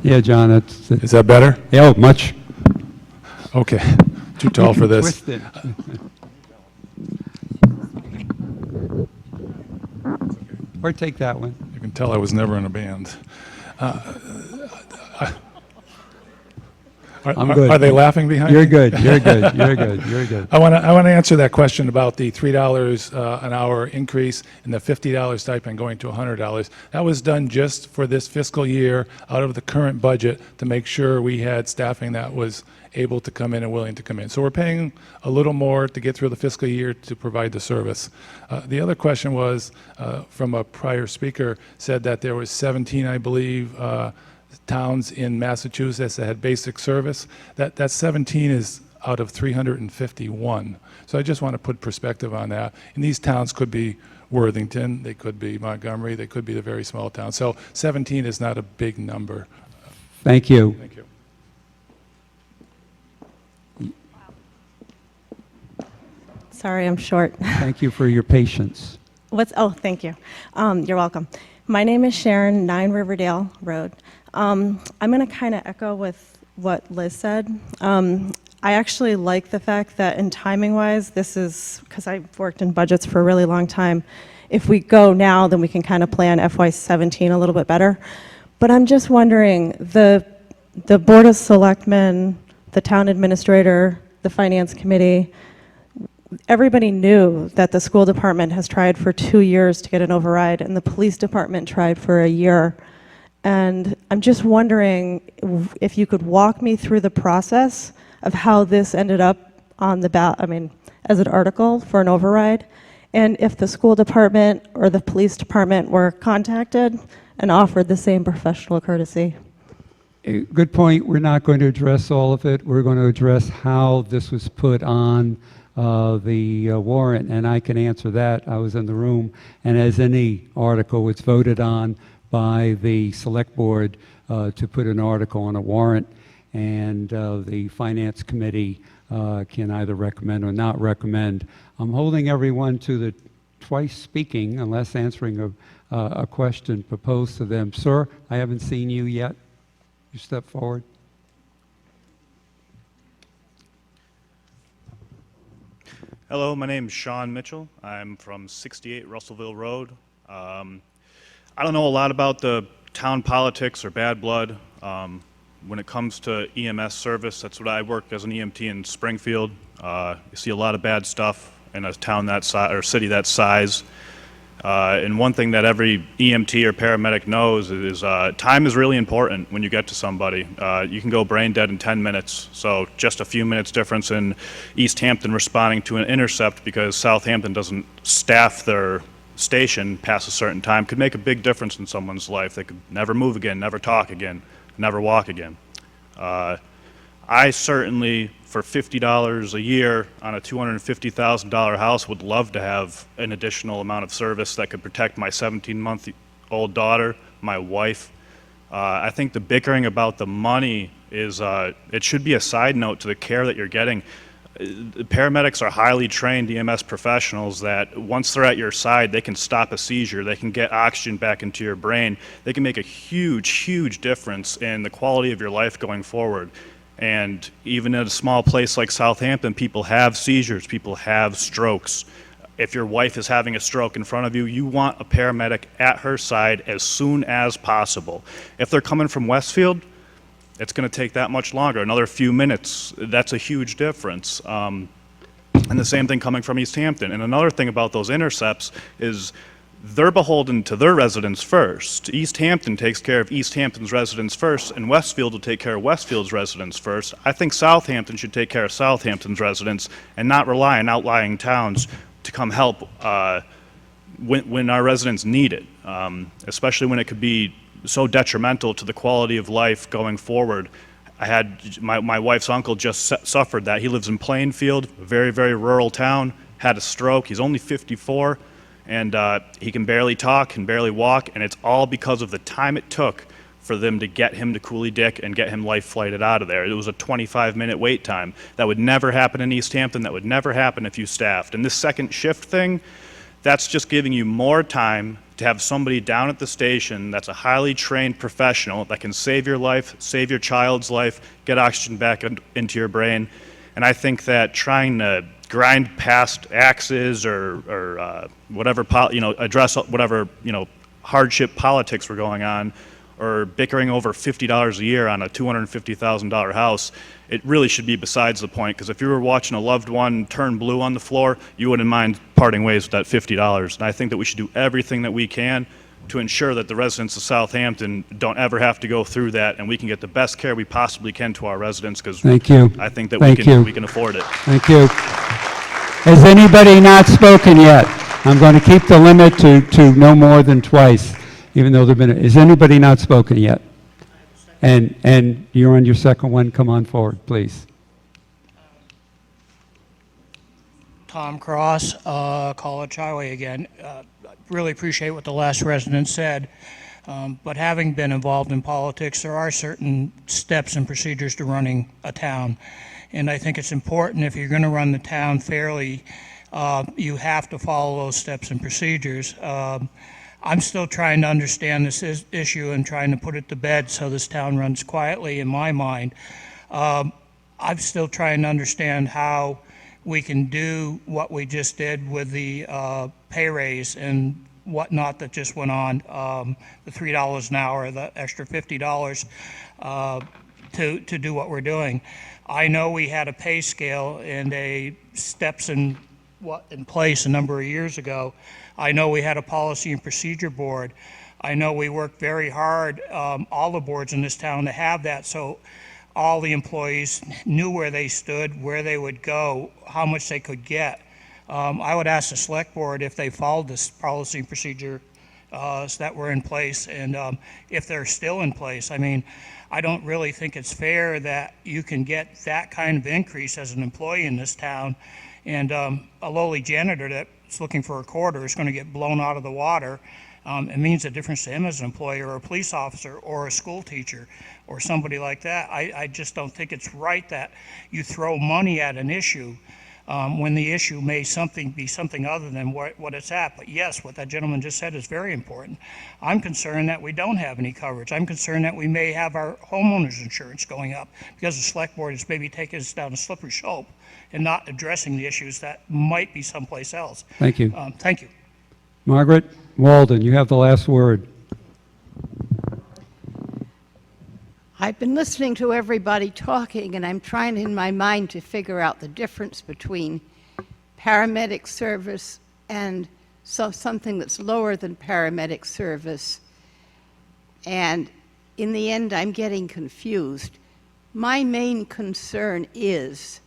Yeah, John, Is that better? Yeah, oh, much. Okay, too tall for this. Twist it. Or take that one. You can tell I was never in a band. I'm good. Are they laughing behind You're me? good. You're good. You're good. You're good. I want to answer that question about the $3 an hour increase and the $50 stipend going to $100. That was done just for this fiscal year out of the current budget to make sure we had staffing that was able to come in and willing to come in. So we're paying a little more to get through the fiscal year to provide the service. The other question was from a prior speaker, said that there was 17, I believe, towns in Massachusetts that had basic service. That 17 is out of 351. So I just want to put perspective on that. And these towns could be Worthington, they could be Montgomery, they could be the very small towns. So 17 is not a big number. Thank you. Thank you. Sorry, I'm short. Thank you for your patience. Oh, thank you. You're welcome. My name is Sharon, 9 Riverdale Road. I'm going to kind of echo with what Liz said. I actually like the fact that in timing-wise, this is, because I've worked in budgets for a really long time, if we go now, then we can kind of plan FY17 a little bit better. But I'm just wondering, the Board of Selectmen, the town administrator, the finance committee, everybody knew that the school department has tried for 2 years to get an override, and the police department tried for a year. And I'm just wondering if you could walk me through the process of how this ended up on the ballot, as an article for an override, and if the school department or the police department were contacted and offered the same professional courtesy. Good point. We're not going to address all of it. We're going to address how this was put on the warrant, and I can answer that. I was in the room, and as any article, it's voted on by the select board to put an article on a warrant, and the finance committee can either recommend or not recommend. I'm holding everyone to the twice speaking unless answering a question proposed to them. Sir, I haven't seen you yet. You step forward. Hello, my name is Sean Mitchell. I'm from 68 Russellville Road. I don't know a lot about the town politics or bad blood. When it comes to EMS service, that's what I work as an EMT in Springfield. You see a lot of bad stuff in a town that size or city that size. And one thing that every EMT or paramedic knows is time is really important when you get to somebody. You can go brain dead in 10 minutes. So just a few minutes difference in Easthampton responding to an intercept because Southampton doesn't staff their station past a certain time could make a big difference in someone's life. They could never move again, never talk again. never walk again. I certainly, for $50 a year on a $250,000 house, would love to have an additional amount of service that could protect my 17-month-old daughter, my wife. I think the bickering about the money is, it should be a side note to the care that you're getting. The paramedics are highly trained EMS professionals that once they're at your side, they can stop a seizure, they can get oxygen back into your brain, they can make a huge, huge difference in the quality of your life going forward. And even in a small place like Southampton, people have seizures, people have strokes. If your wife is having a stroke in front of you, you want a paramedic at her side as soon as possible. If they're coming from Westfield, it's going to take that much longer, another few minutes. That's a huge difference. And the same thing coming from Easthampton. And another thing about those intercepts is they're beholden to their residents first. Easthampton takes care of Easthampton's residents first, and Westfield will take care of Westfield's residents first. I think Southampton should take care of Southampton's residents and not rely on outlying towns to come help when our residents need it, especially when it could be so detrimental to the quality of life going forward. I had my wife's uncle just suffered that. He lives in Plainfield, a very, very rural town, had a stroke. He's only 54, and he can barely talk, can barely walk, and it's all because of the time it took for them to get him to Cooley Dick and get him life flighted out of there. It was a 25-minute wait time. That would never happen in Easthampton. That would never happen if you staffed. And this second shift thing, that's just giving you more time to have somebody down at the station that's a highly trained professional that can save your life, save your child's life, get oxygen back into your brain. And I think that trying to grind past axes or whatever, address whatever, hardship politics were going on, or bickering over $50 a year on a $250,000 house, it really should be besides the point, because if you were watching a loved one turn blue on the floor, you wouldn't mind parting ways with that $50. And I think that we should do everything that we can to ensure that the residents of Southampton don't ever have to go through that, and we can get the best care we possibly can to our residents, because Thank you. I think that Thank you. we can afford it. Thank you. Has anybody not spoken yet? I'm going to keep the limit to no more than twice, even though is anybody not spoken yet? And you're on your second one. Come on forward, please. Tom Cross, College Highway again. Really appreciate what the last resident said, but having been involved in politics, there are certain steps and procedures to running a town. And I think it's important, if you're going to run the town fairly, you have to follow those steps and procedures. I'm still trying to understand this issue and trying to put it to bed so this town runs quietly in my mind. I'm still trying to understand how we can do what we just did with the pay raise and whatnot that just went on, the $3 an hour, the extra $50 to do what we're doing. I know we had a pay scale and a steps in place a number of years ago. I know we had a policy and procedure board. I know we worked very hard, all the boards in this town, to have that, so all the employees knew where they stood, where they would go, how much they could get. I would ask the select board if they followed this policy and procedure that were in place, and if they're still in place. I mean, I don't really think it's fair that you can get that kind of increase as an employee in this town, and a lowly janitor that's looking for a quarter is going to get blown out of the water. It means a difference to him as an employee, or a police officer, or a school teacher, or somebody like that. I just don't think it's right that you throw money at an issue when the issue may be something other than what it's at. But yes, what that gentleman just said is very important. I'm concerned that we don't have any coverage. I'm concerned that we may have our homeowners insurance going up because the select board is maybe taking us down a slippery slope and not addressing the issues that might be someplace else. Thank you. Thank you. Margaret Walden, you have the last word. I've been listening to everybody talking, and I'm trying in my mind to figure out the difference between paramedic service and something that's lower than paramedic service. And in the end, I'm getting confused. My main concern is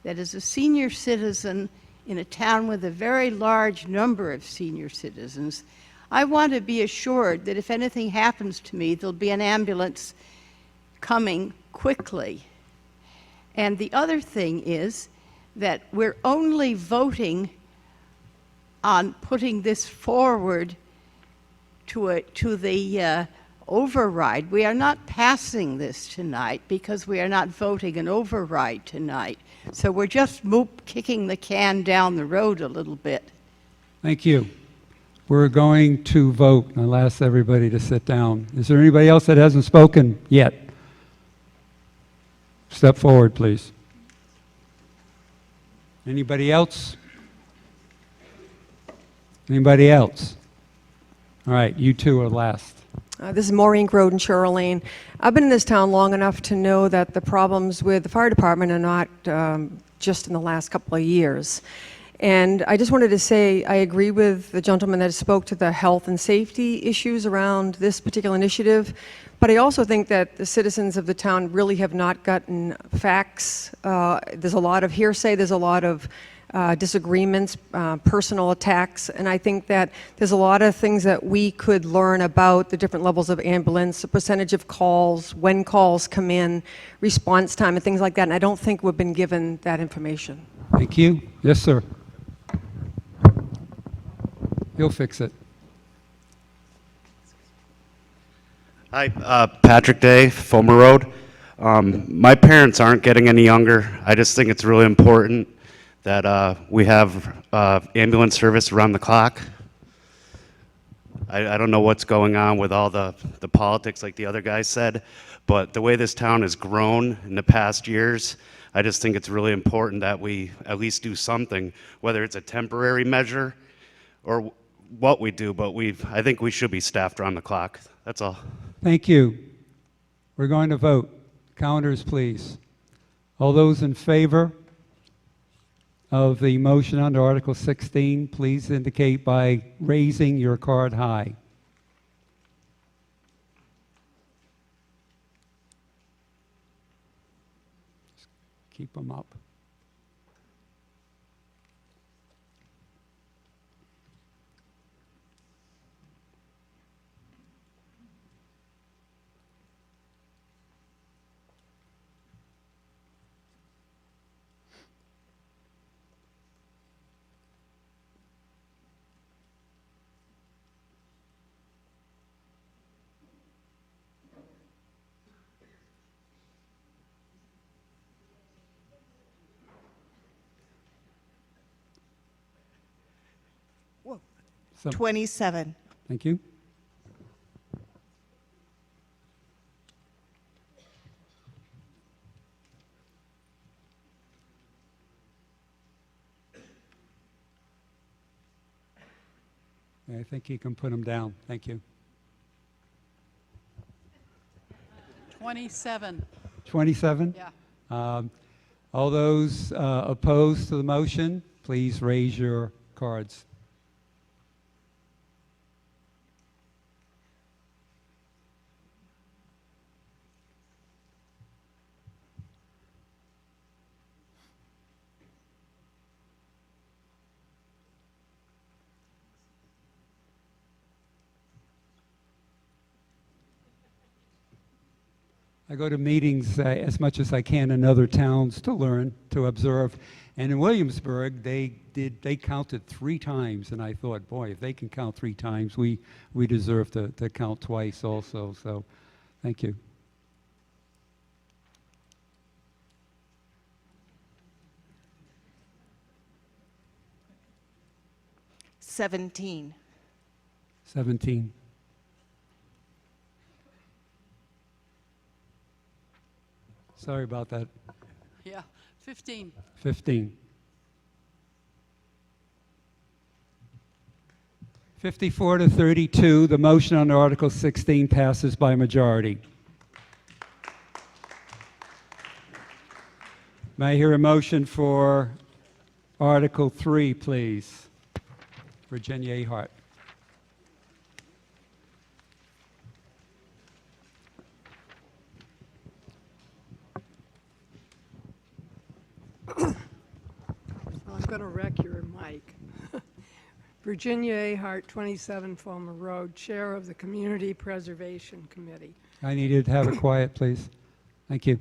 that as a senior citizen in a town with a very large number of senior citizens, I want to be assured that if anything happens to me, there'll be an ambulance coming quickly. And the other thing is that we're only voting on putting this forward to the override. We are not passing this tonight because we are not voting an override tonight. So we're just kicking the can down the road a little bit. Thank you. We're going to vote. I'll ask everybody to sit down. Is there anybody else that hasn't spoken yet? Step forward, please. Anybody else? Anybody else? All right, you two are last. This is Maureen Groden, Cheryl Lane. I've been in this town long enough to know that the problems with the fire department are not just in the last couple of years. And I just wanted to say I agree with the gentleman that spoke to the health and safety issues around this particular initiative, but I also think that the citizens of the town really have not gotten facts. There's a lot of hearsay, there's a lot of disagreements, personal attacks, and I think that there's a lot of things that we could learn about the different levels of ambulance, the percentage of calls, when calls come in, response time, and things like that, and I don't think we've been given that information. Thank you. Yes, sir. He'll fix it. Hi, Patrick Day, Fulmer Road. My parents aren't getting any younger. I just think it's really important that we have ambulance service around the clock. I don't know what's going on with all the politics like the other guy said, but the way this town has grown in the past years, I just think it's really important that we at least do something, whether it's a temporary measure or what we do, but I think we should be staffed around the clock. That's all. Thank you. We're going to vote. Counters, please. All those in favor of the motion under Article 16, please indicate by raising your card high. Keep them up. So, 27. thank you. I think you can put them down. Thank you. 27. 27? Yeah. All those opposed to the motion, please raise your cards. I go to meetings as much as I can in other towns to learn, to observe. And in Williamsburg, they counted 3 times, and I thought, boy, if they can count 3 times, we deserve to count twice also. So, thank you. $17. 17. Sorry about that. Yeah. 15. 15. 54 to 32, the motion on Article 16 passes by majority. May I hear a motion for Article 3, please? Virginia A. Hart. I'm going to wreck your mic. Virginia A. Hart, 27 Fulmer Road, Chair of the Community Preservation Committee. I need you to have it quiet, please. Thank you.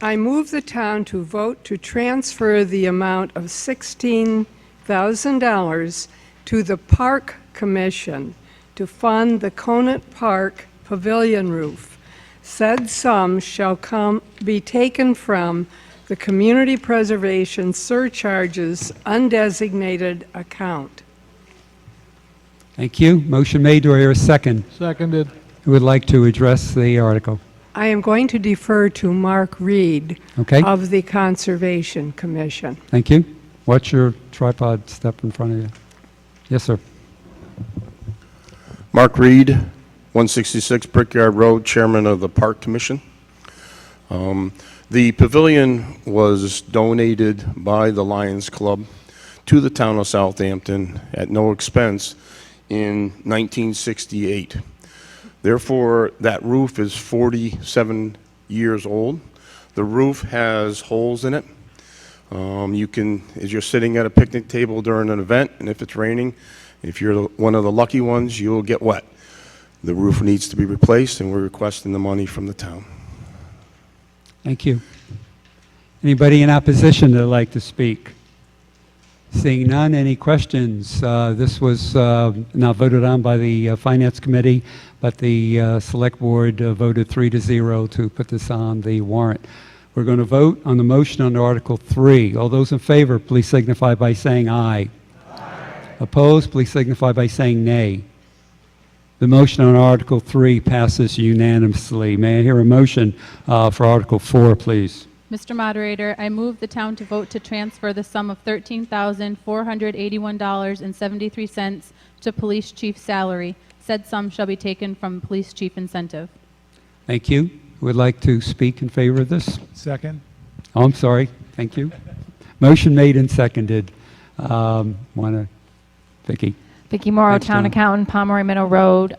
I move the town to vote to transfer the amount of $16,000 to the Park Commission to fund the Conant Park Pavilion roof. Said sum shall be taken from the Community Preservation Surcharges undesignated account. Thank you. Motion made. Do I hear a second? Seconded. Who would like to address the article? I am going to defer to Mark Reed Okay. of the Conservation Commission. Thank you. Watch your tripod step in front of you. Yes, sir. Mark Reed, 166 Brickyard Road, Chairman of the Park Commission. The pavilion was donated by the Lions Club to the town of Southampton at no expense in 1968. Therefore, that roof is 47 years old. The roof has holes in it. You can, as you're sitting at a picnic table during an event, and if it's raining, if you're one of the lucky ones, you'll get wet. The roof needs to be replaced, and we're requesting the money from the town. Thank you. Anybody in opposition that would like to speak? Seeing none, any questions? This was not voted on by the Finance Committee, but the Select Board voted 3-0 to put this on the warrant. We're going to vote on the motion on Article 3. All those in favor, please signify by saying aye. Aye. Opposed, please signify by saying nay. The motion on Article 3 passes unanimously. May I hear a motion for Article 4, please? Mr. Moderator, I move the town to vote to transfer the sum of $13,481.73 to police chief salary. Said sum shall be taken from police chief incentive. Thank you. Who would like to speak in favor of this? Second. Oh, I'm sorry. Thank you. Motion made and seconded. Vicki. Vicki Morrow, Thanks, Town John. Accountant, Pomeroy Meadow Road.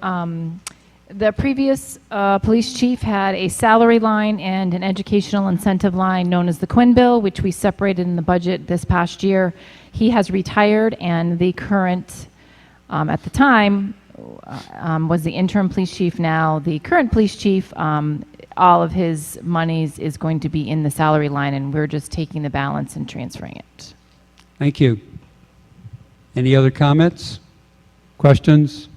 The previous police chief had a salary line and an educational incentive line known as the Quinn Bill, which we separated in the budget this past year. He has retired, and the current, at the time, was the interim police chief. Now, the current police chief, all of his monies is going to be in the salary line, and we're just taking the balance and transferring it. Thank you. Any other comments? Questions?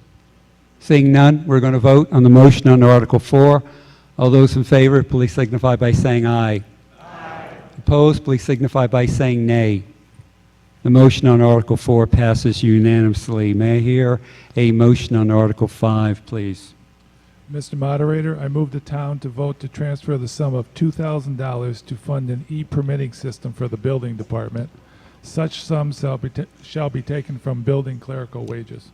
Seeing none, we're going to vote on the motion on Article 4. All those in favor, please signify by saying aye. Aye. Opposed, please signify by saying nay. The motion on Article 4 passes unanimously. May I hear a motion on Article 5, please? Mr. Moderator, I move the town to vote to transfer the sum of $2,000 to fund an e-permitting system for the building department. Such sum shall be taken from building clerical wages.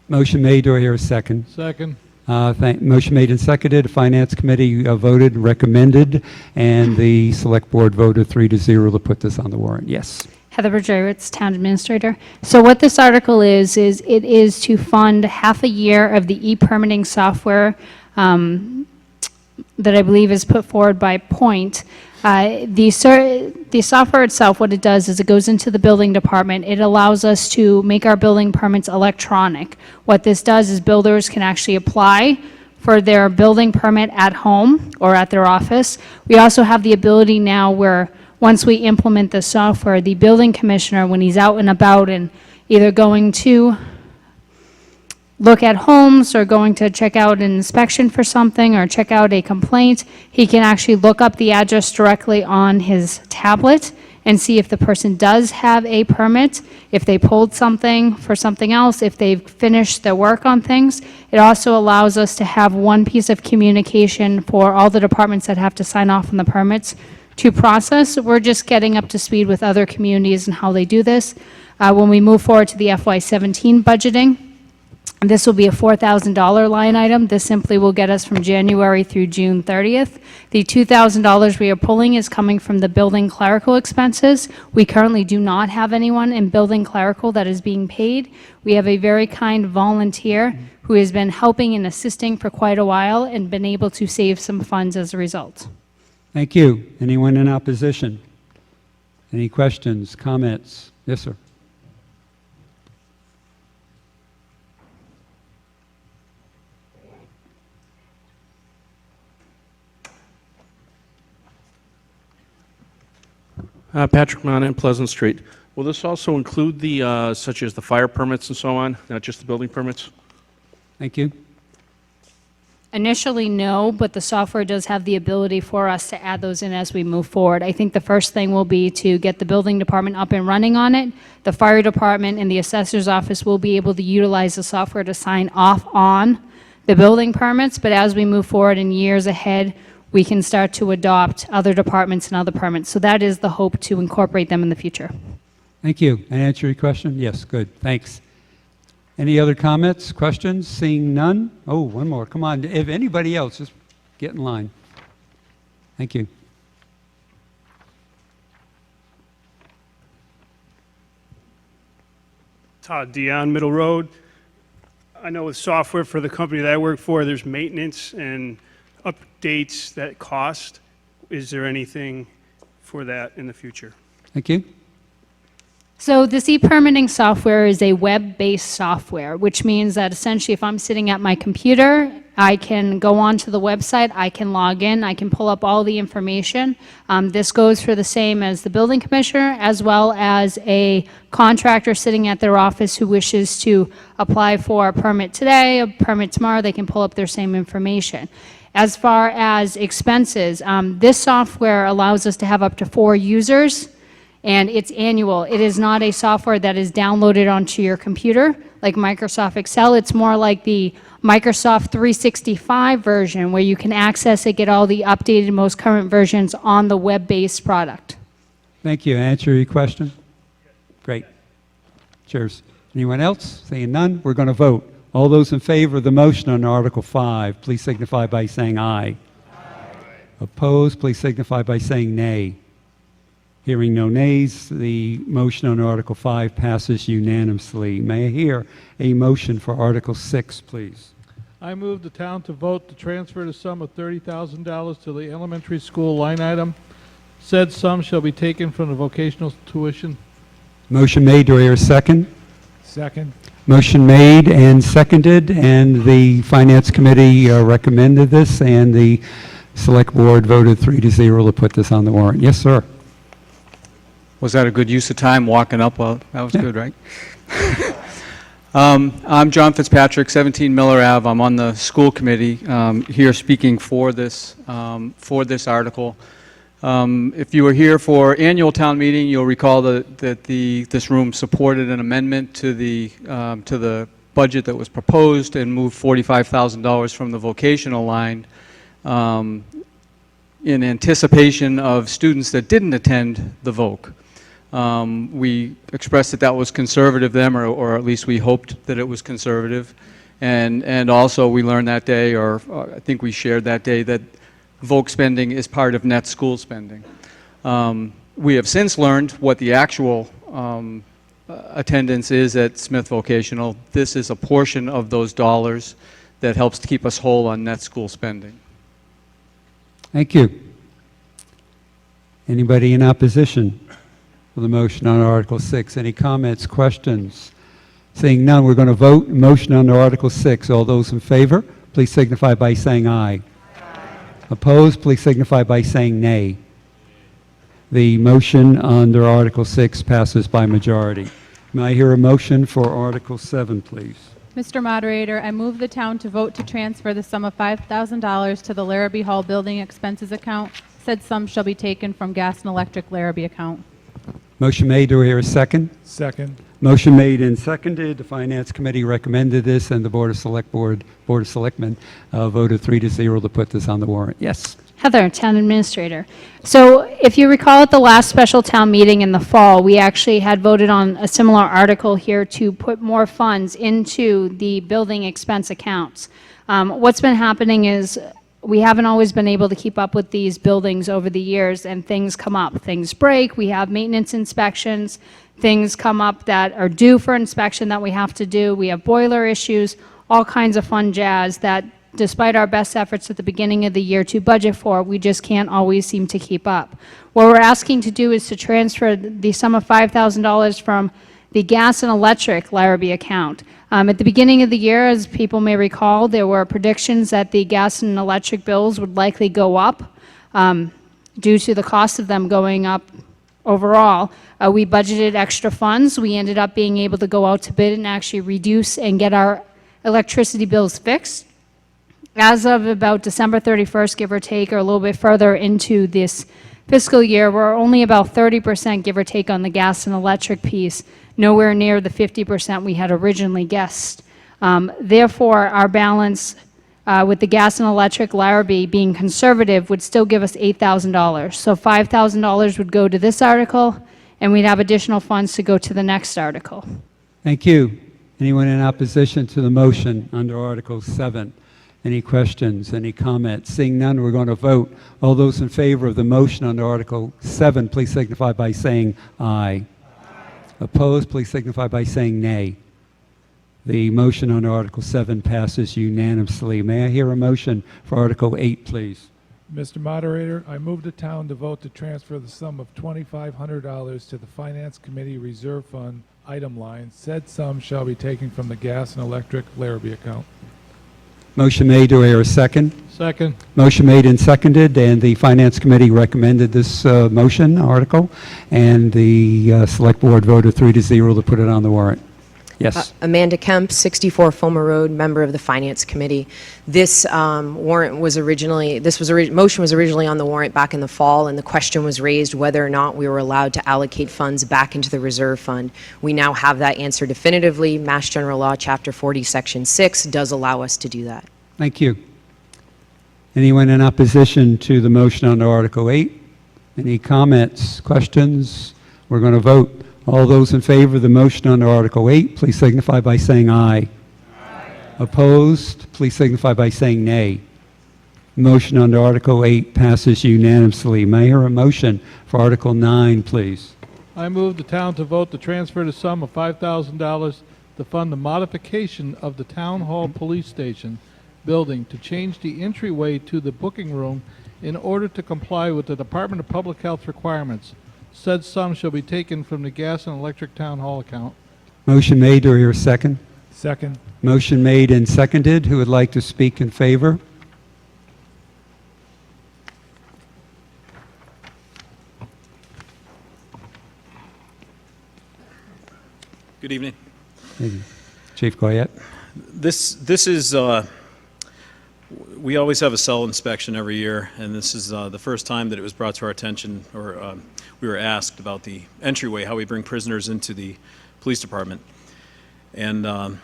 Motion made. Do I hear a second? Second. Motion made and seconded. The Finance Committee voted, recommended, and the Select Board voted 3-0 to put this on the warrant. Yes. Heather Bergerowitz, Town Administrator. So what this article is it is to fund half a year of the e-permitting software that I believe is put forward by Point. The software itself, what it does is it goes into the building department. It allows us to make our building permits electronic. What this does is builders can actually apply for their building permit at home or at their office. We also have the ability now where once we implement the software, the building commissioner, when he's out and about and either going to look at homes or going to check out an inspection for something or check out a complaint, he can actually look up the address directly on his tablet and see if the person does have a permit, if they pulled something for something else, if they've finished their work on things. It also allows us to have one piece of communication for all the departments that have to sign off on the permits to process. We're just getting up to speed with other communities and how they do this. When we move forward to the FY17 budgeting, this will be a $4,000 line item. This simply will get us from January through June 30th. The $2,000 we are pulling is coming from the building clerical expenses. We currently do not have anyone in building clerical that is being paid. We have a very kind volunteer who has been helping and assisting for quite a while and been able to save some funds as a result. Thank you. Anyone in opposition? Any questions, comments? Yes, sir. Patrick Monette, Pleasant Street. Will this also include the, such as the fire permits and so on, not just the building permits? Thank you. Initially, no, but the software does have the ability for us to add those in as we move forward. I think the first thing will be to get the building department up and running on it. The fire department and the assessor's office will be able to utilize the software to sign off on the building permits, but as we move forward in years ahead, we can start to adopt other departments and other permits. So that is the hope, to incorporate them in the future. Thank you. Can I answer your question? Yes, good. Thanks. Any other comments, questions? Seeing none? Oh, one more. Come on. If anybody else, just get in line. Thank you. Todd Dion, Middle Road. I know with software for the company that I work for, there's maintenance and updates that cost. Is there anything for that in the future? Thank you. So this e-permitting software is a web-based software, which means that essentially if I'm sitting at my computer, I can go onto the website, I can log in, I can pull up all the information. This goes for the same as the building commissioner, as well as a contractor sitting at their office who wishes to apply for a permit today, a permit tomorrow, they can pull up their same information. As far as expenses, this software allows us to have up to 4 users, and it's annual. It is not a software that is downloaded onto your computer like Microsoft Excel. It's more like the Microsoft 365 version where you can access it, get all the updated, most current versions on the web-based product. Thank you. Answer your question? Great. Cheers. Anyone else? Seeing none, we're going to vote. All those in favor of the motion on Article 5, please signify by saying aye. Aye. Opposed, please signify by saying nay. Hearing no nays, the motion on Article 5 passes unanimously. May I hear a motion for Article 6, please? I move the town to vote to transfer the sum of $30,000 to the elementary school line item. Said sum shall be taken from the vocational tuition. Motion made. Do I hear a second? Second. Motion made and seconded, and the Finance Committee recommended this, and the Select Board voted 3-0 to put this on the warrant. Yes, sir. Was that a good use of time walking up? Well, that was good, right? I'm John Fitzpatrick, 17 Miller Ave. I'm on the school committee here speaking for this article. If you were here for annual town meeting, you'll recall that this room supported an amendment to the budget that was proposed and moved $45,000 from the vocational line in anticipation of students that didn't attend the voc. We expressed that was conservative then, or at least we hoped that it was conservative. And also we learned that day, or I think we shared that day, that voc spending is part of net school spending. We have since learned what the actual attendance is at Smith Vocational. This is a portion of those dollars that helps to keep us whole on net school spending. Thank you. Anybody in opposition for the motion on Article 6? Any comments, questions? Seeing none, we're going to vote. Motion on Article 6. All those in favor, please signify by saying aye. Aye. Opposed, please signify by saying nay. The motion under Article 6 passes by majority. May I hear a motion for Article 7, please? Mr. Moderator, I move the town to vote to transfer the sum of $5,000 to the Larrabee Hall building expenses account. Said sum shall be taken from gas and electric Larrabee account. Motion made. Do I hear a second? Second. Motion made and seconded. The Finance Committee recommended this, and the Board of Selectmen voted 3-0 to put this on the warrant. Yes. Heather, Town Administrator. So if you recall at the last special town meeting in the fall, we actually had voted on a similar article here to put more funds into the building expense accounts. What's been happening is we haven't always been able to keep up with these buildings over the years, and things come up. Things break, we have maintenance inspections, things come up that are due for inspection that we have to do, we have boiler issues, all kinds of fun jazz that despite our best efforts at the beginning of the year to budget for, we just can't always seem to keep up. What we're asking to do is to transfer the sum of $5,000 from the gas and electric Larrabee account. At the beginning of the year, as people may recall, there were predictions that the gas and electric bills would likely go up due to the cost of them going up overall. We budgeted extra funds. We ended up being able to go out to bid and actually reduce and get our electricity bills fixed. As of about December 31st, give or take, or a little bit further into this fiscal year, we're only about 30%, give or take, on the gas and electric piece, nowhere near the 50% we had originally guessed. Therefore, our balance with the gas and electric Larrabee being conservative would still give us $8,000. So $5,000 would go to this article, and we'd have additional funds to go to the next article. Thank you. Anyone in opposition to the motion under Article 7? Any questions, any comments? Seeing none, we're going to vote. All those in favor of the motion under Article 7, please signify by saying aye. Opposed, please signify by saying nay. The motion under Article 7 passes unanimously. May I hear a motion for Article 8, please? Mr. Moderator, I move the town to vote to transfer the sum of $2,500 to the Finance Committee Reserve Fund item line. Said sum shall be taken from the gas and electric Larrabee account. Motion made. Do I hear a second? Second. Motion made and seconded, and the Finance Committee recommended this motion article, and the Select Board voted 3-0 to put it on the warrant. Yes. Amanda Kemp, 64 Fulmer Road, member of the Finance Committee. This warrant was originally, motion was originally on the warrant back in the fall, and the question was raised whether or not we were allowed to allocate funds back into the reserve fund. We now have that answer definitively. Mass General Law, Chapter 40, Section 6 does allow us to do that. Thank you. Anyone in opposition to the motion under Article 8? Any comments, questions? We're going to vote. All those in favor of the motion under Article 8, please signify by saying aye. Aye. Opposed, please signify by saying nay. Motion under Article 8 passes unanimously. May I hear a motion for Article 9, please? I move the town to vote to transfer the sum of $5,000 to fund the modification of the Town Hall Police Station building to change the entryway to the booking room in order to comply with the Department of Public Health requirements. Said sum shall be taken from the gas and electric town hall account. Motion made. Do I hear a second? Second. Motion made and seconded. Who would like to speak in favor? Good evening. Chief Goyette. This is, we always have a cell inspection every year, and this is the first time that it was brought to our attention, or we were asked about the entryway, how we bring prisoners into the police department. And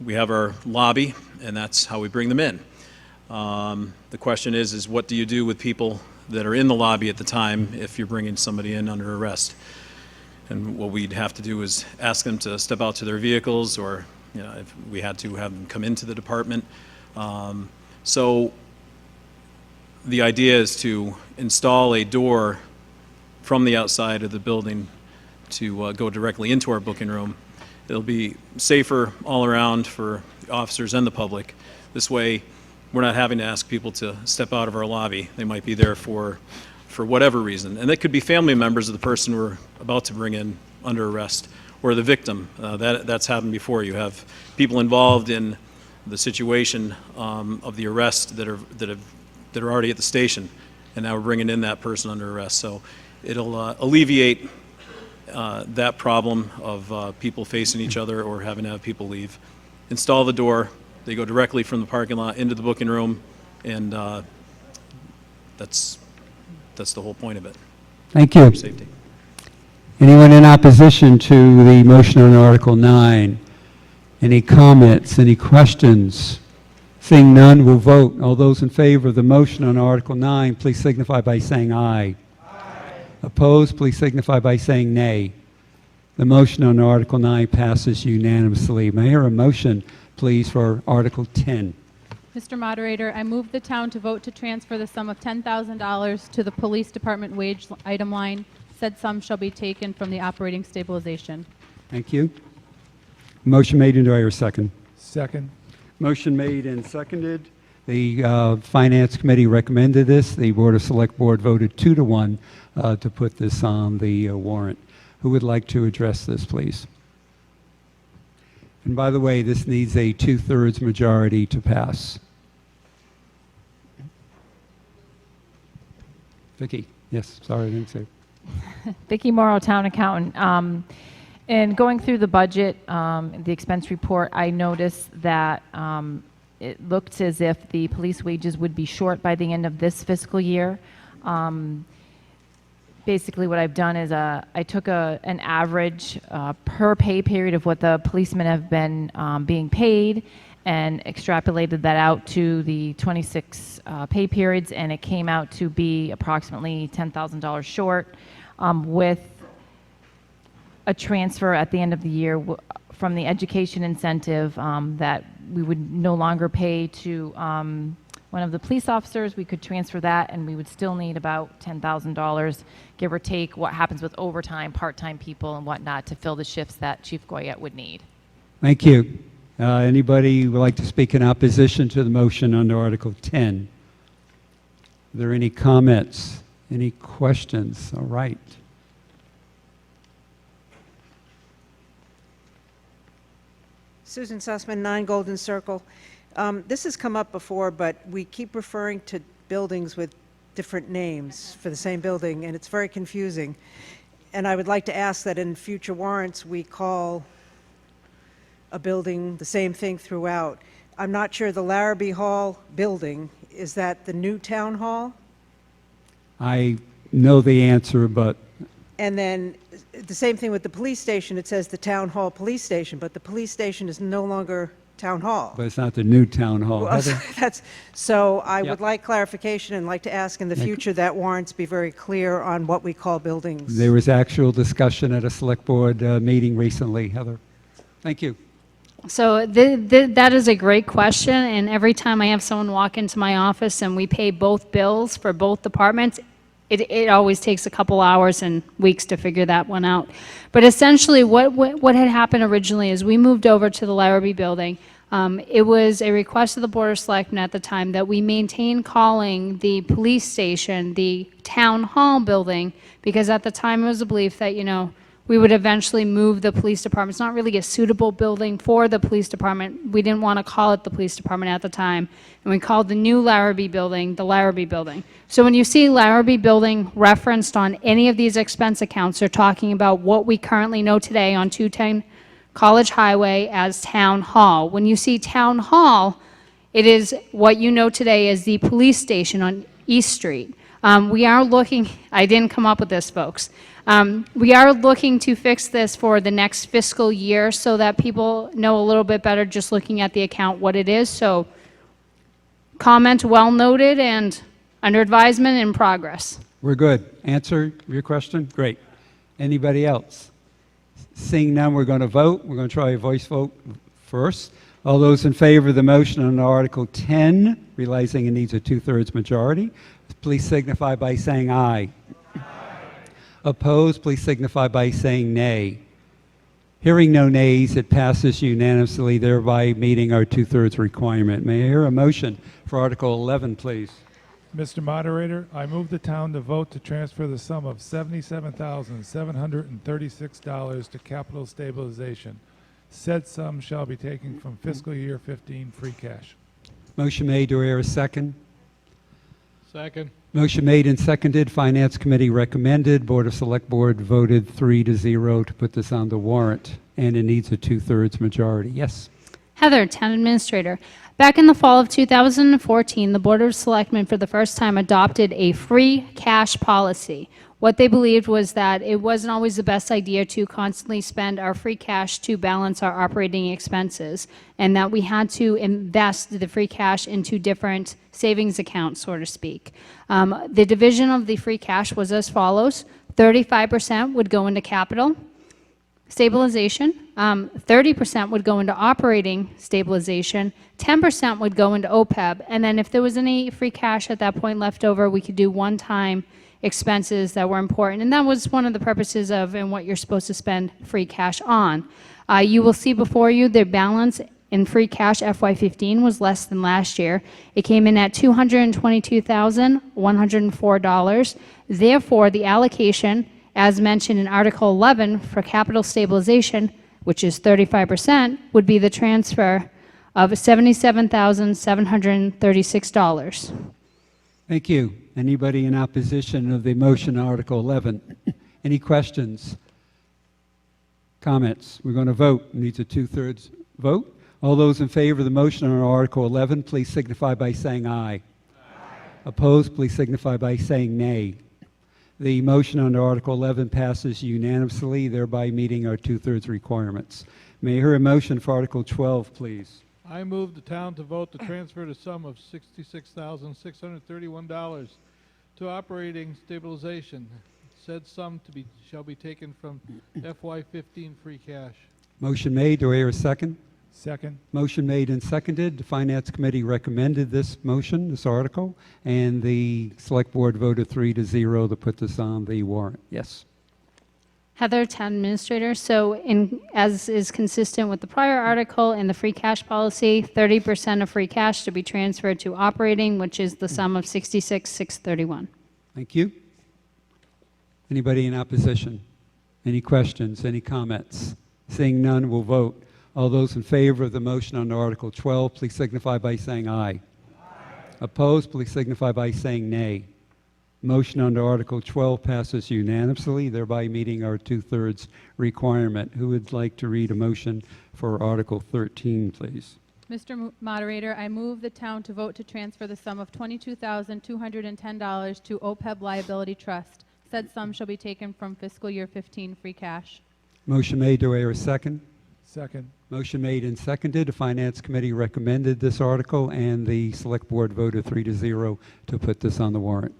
we have our lobby, and that's how we bring them in. The question is what do you do with people that are in the lobby at the time if you're bringing somebody in under arrest? And what we'd have to do is ask them to step out to their vehicles, or if we had to have them come into the department. So the idea is to install a door from the outside of the building to go directly into our booking room. It'll be safer all around for the officers and the public. This way, we're not having to ask people to step out of our lobby. They might be there for whatever reason. And that could be family members of the person we're about to bring in under arrest, or the victim. That's happened before. You have people involved in the situation of the arrest that are already at the station, and now we're bringing in that person under arrest. So it'll alleviate that problem of people facing each other or having to have people leave. Install the door. They go directly from the parking lot into the booking room, and that's the whole point of it. Thank you. For safety. Anyone in opposition to the motion on Article 9? Any comments, any questions? Seeing none, we'll vote. All those in favor of the motion on Article 9, please signify by saying aye. Aye. Opposed, please signify by saying nay. The motion on Article 9 passes unanimously. May I hear a motion, please, for Article 10? Mr. Moderator, I move the town to vote to transfer the sum of $10,000 to the Police Department wage item line. Said sum shall be taken from the operating stabilization. Thank you. Motion made, and do I hear a second? Second. Motion made and seconded. The Finance Committee recommended this. The Board of Select Board voted 2-1 to put this on the warrant. Who would like to address this, please? And by the way, this needs a 2/3 majority to pass. Vicki, yes, sorry, I didn't say. Vicki Morrow, Town Accountant. And going through the budget, the expense report, I noticed that it looked as if the police wages would be short by the end of this fiscal year. Basically, what I've done is I took an average per pay period of what the policemen have been being paid and extrapolated that out to the 26 pay periods, and it came out to be approximately $10,000 short, with a transfer at the end of the year from the education incentive that we would no longer pay to one of the police officers. We could transfer that, and we would still need about $10,000, give or take what happens with overtime, part-time people, and whatnot to fill the shifts that Chief Goyette would need. Thank you. Anybody would like to speak in opposition to the motion under Article 10? Are there any comments? Any questions? All right. Susan Sussman, 9 Golden Circle. This has come up before, but we keep referring to buildings with different names for the same building, and it's very confusing. And I would like to ask that in future warrants we call a building the same thing throughout. I'm not sure the Larrabee Hall building, is that the new town hall? I know the answer, but And then the same thing with the police station. It says the town hall police station, but the police station is no longer town hall. it's not the new town hall. Well, Heather? so I Yep. would like clarification and like to ask in the future that warrants be very clear on what we call buildings. There was actual discussion at a select board meeting recently, Heather. Thank you. So that is a great question, and every time I have someone walk into my office and we pay both bills for both departments, it always takes a couple hours and weeks to figure that one out. But essentially, what had happened originally is we moved over to the Larrabee building. It was a request of the Board of Selectmen at the time that we maintain calling the police station the Town Hall building, because at the time it was a belief that, we would eventually move the police department. It's not really a suitable building for the police department. We didn't want to call it the police department at the time, and we called the new Larrabee building the Larrabee building. So when you see Larrabee building referenced on any of these expense accounts, they're talking about what we currently know today on 210 College Highway as Town Hall. When you see Town Hall, it is what you know today as the police station on East Street. We are looking, I didn't come up with this, folks. We are looking to fix this for the next fiscal year so that people know a little bit better just looking at the account what it is. So comment well noted and under advisement in progress. We're good. Answer your question? Great. Anybody else? Seeing none, we're going to vote. We're going to try a voice vote first. All those in favor of the motion on Article 10, realizing it needs a 2/3 majority, please signify by saying aye. Opposed, please signify by saying nay. Hearing no nays, it passes unanimously, thereby meeting our 2/3 requirement. May I hear a motion for Article 11, please? Mr. Moderator, I move the town to vote to transfer the sum of $77,736 to capital stabilization. Said sum shall be taken from fiscal year 15 free cash. Motion made. Do I hear a second? Second. Motion made and seconded. Finance Committee recommended. Board of Select Board voted 3-0 to put this on the warrant, and it needs a 2/3 majority. Yes. Heather, Town Administrator. Back in the fall of 2014, the Board of Selectmen for the first time adopted a free cash policy. What they believed was that it wasn't always the best idea to constantly spend our free cash to balance our operating expenses, and that we had to invest the free cash into different savings accounts, so to speak. The division of the free cash was as follows. 35% would go into capital stabilization, 30% would go into operating stabilization, 10% would go into OPEB, and then if there was any free cash at that point left over, we could do one-time expenses that were important. And that was one of the purposes of and what you're supposed to spend free cash on. You will see before you the balance in free cash FY15 was less than last year. It came in at $222,104. Therefore, the allocation, as mentioned in Article 11 for capital stabilization, which is 35%, would be the transfer of $77,736. Thank you. Anybody in opposition of the motion, Article 11? Any questions? Comments? We're going to vote. It needs a 2/3 vote. All those in favor of the motion on Article 11, please signify by saying aye. Opposed, please signify by saying nay. The motion under Article 11 passes unanimously, thereby meeting our 2/3 requirements. May I hear a motion for Article 12, please? I move the town to vote to transfer the sum of $66,631 to operating stabilization. Said sum shall be taken from FY15 free cash. Motion made. Do I hear a second? Second. Motion made and seconded. The Finance Committee recommended this motion, this article, and the Select Board voted 3-0 to put this on the warrant. Yes. Heather, Town Administrator. So as is consistent with the prior article in the free cash policy, 30% of free cash to be transferred to operating, which is the sum of $66,631. Thank you. Anybody in opposition? Any questions? Any comments? Seeing none, we'll vote. All those in favor of the motion on Article 12, please signify by saying aye. Opposed, please signify by saying nay. Motion under Article 12 passes unanimously, thereby meeting our 2/3 requirement. Who would like to read a motion for Article 13, please? Mr. Moderator, I move the town to vote to transfer the sum of $22,210 to OPEB Liability Trust. Said sum shall be taken from fiscal year 15 free cash. Motion made. Do I hear a second? Second. Motion made and seconded. The Finance Committee recommended this article, and the Select Board voted 3-0 to put this on the warrant.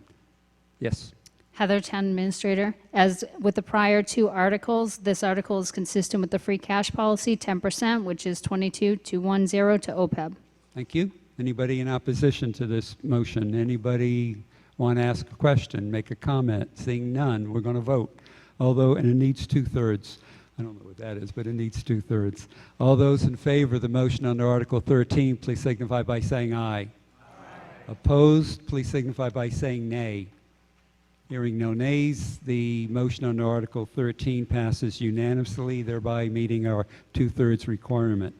Yes. Heather, Town Administrator. As with the prior two articles, this article is consistent with the free cash policy, 10%, which is $22,210 to OPEB. Thank you. Anybody in opposition to this motion? Anybody want to ask a question, make a comment? Seeing none, we're going to vote. And it needs 2/3. I don't know what that is, but it needs 2/3. All those in favor of the motion under Article 13, please signify by saying aye. Opposed, please signify by saying nay. Hearing no nays, the motion under Article 13 passes unanimously, thereby meeting our 2/3 requirement.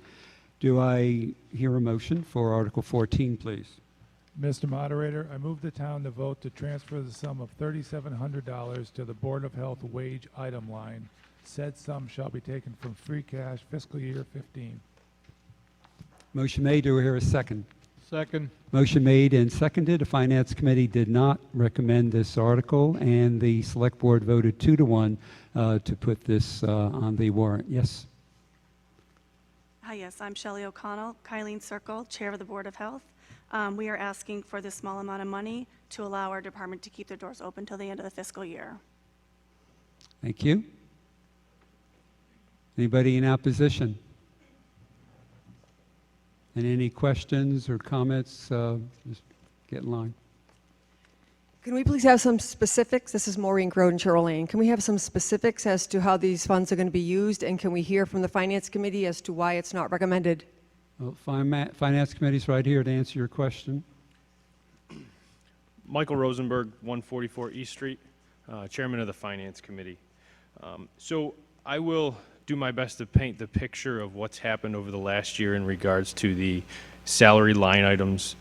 Do I hear a motion for Article 14, please? Mr. Moderator, I move the town to vote to transfer the sum of $3,700 to the Board of Health wage item line. Said sum shall be taken from free cash fiscal year 15. Motion made. Do I hear a second? Second. Motion made and seconded. The Finance Committee did not recommend this article, and the Select Board voted 2-1 to put this on the warrant. Yes. Hi, yes, I'm Shelley O'Connell, Kylene Circle, Chair of the Board of Health. We are asking for this small amount of money to allow our department to keep their doors open till the end of the fiscal year. Thank you. Anybody in opposition? And any questions or comments? Just get in line. Can we please have some specifics? This is Maureen Groden, Cheryl Lane. Can we have some specifics as to how these funds are going to be used? And can we hear from the Finance Committee as to why it's not recommended? Well, Finance Committee's right here to answer your question. Michael Rosenberg, 144 East Street, Chairman of the Finance Committee. So I will do my best to paint the picture of what's happened over the last year in regards to the salary line items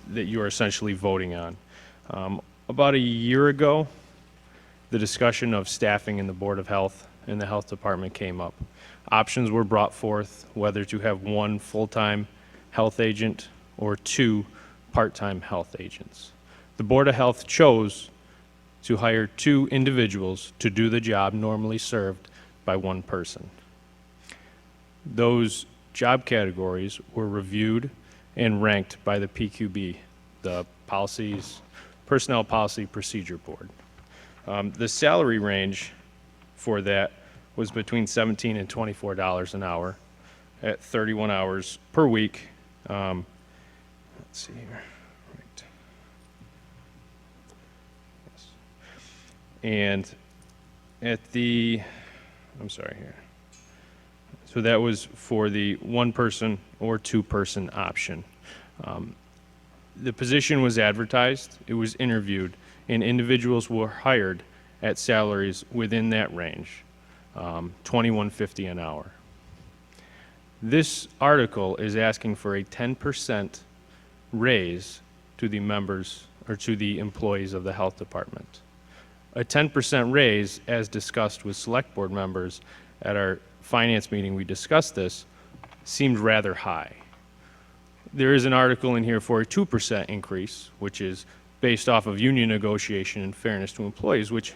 that you are essentially voting on. About a year ago, the discussion of staffing in the Board of Health and the Health Department came up. Options were brought forth whether to have one full-time health agent or two part-time health agents. The Board of Health chose to hire two individuals to do the job normally served by one person. Those job categories were reviewed and ranked by the PQB, the Personnel Policy Procedure Board. The salary range for that was between $17 and $24 an hour at 31 hours per week. Let's see here. Right. Yes. And at the I'm sorry here. So that was for the one-person or two-person option. The position was advertised, it was interviewed, and individuals were hired at salaries within that range, $21.50 an hour. This article is asking for a 10% raise to the members or to the employees of the health department. a 10% raise, as discussed with select board members at our finance meeting, we discussed this, seemed rather high. There is an article in here for a 2% increase, which is based off of union negotiation and fairness to employees, which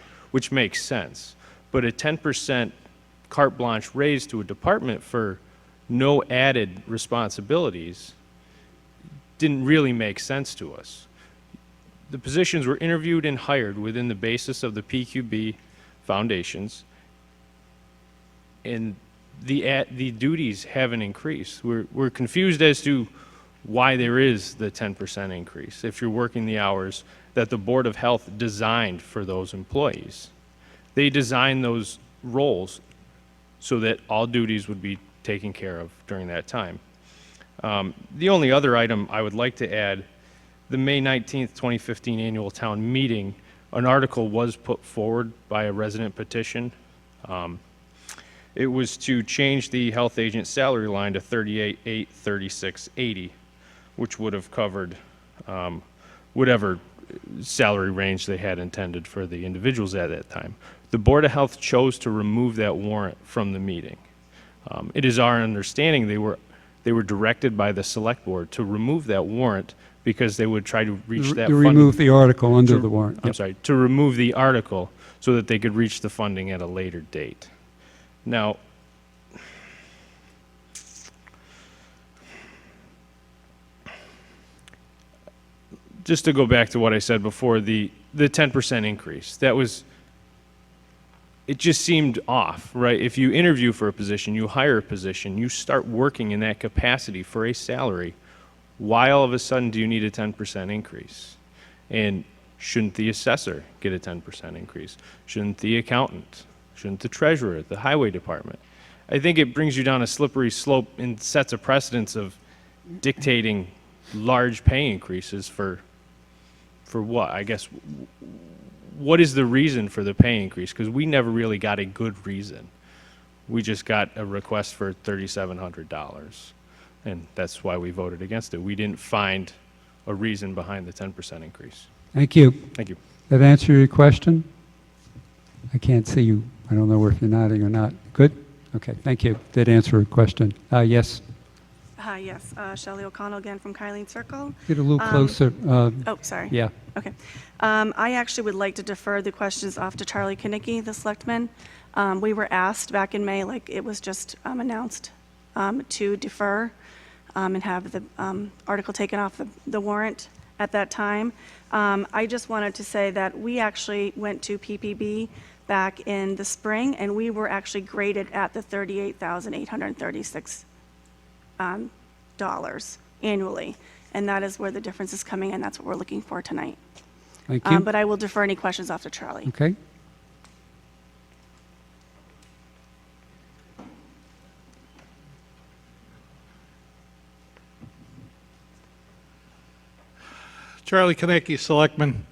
makes sense. But a 10% carte blanche raise to a department for no added responsibilities didn't really make sense to us. The positions were interviewed and hired within the basis of the PQB foundations, and the duties haven't increased. We're confused as to why there is the 10% increase if you're working the hours that the Board of Health designed for those employees. They designed those roles so that all duties would be taken care of during that time. The only other item I would like to add, the May 19th, 2015 annual town meeting, an article was put forward by a resident petition. It was to change the health agent salary line to $38,836.80, which would have covered whatever salary range they had intended for the individuals at that time. The Board of Health chose to remove that warrant from the meeting. It is our understanding they were directed by the select board to remove that warrant because they would try to reach that To funding. remove the article under the warrant. I'm sorry, to remove the article so that they could reach the funding at a later date. Now, just to go back to what I said before, the 10% increase, it just seemed off, right? If you interview for a position, you hire a position, you start working in that capacity for a salary, why all of a sudden do you need a 10% increase? And shouldn't the assessor get a 10% increase? Shouldn't the accountant? Shouldn't the treasurer, the highway department? I think it brings you down a slippery slope and sets a precedence of dictating large pay increases for what? I guess, what is the reason for the pay increase? Because we never really got a good reason. We just got a request for $3,700, and that's why we voted against it. We didn't find a reason behind the 10% increase. Thank you. Thank you. That answer your question? I can't see you. I don't know if you're nodding or not. Good? Okay, thank you. Did answer your question. Yes? Hi, yes, Shelley O'Connell again from Kylene Circle. Get a little closer. Oh, sorry. Yeah. Okay. I actually would like to defer the questions off to Charlie Kinnicky, the selectman. We were asked back in May, like it was just announced, to defer and have the article taken off the warrant at that time. I just wanted to say that we actually went to PPB back in the spring, and we were actually graded at the $38,836 dollars annually, and that is where the difference is coming, and that's what we're looking for tonight. Thank you. But I will defer any questions off to Charlie. Okay. Charlie Konecki, Selectman.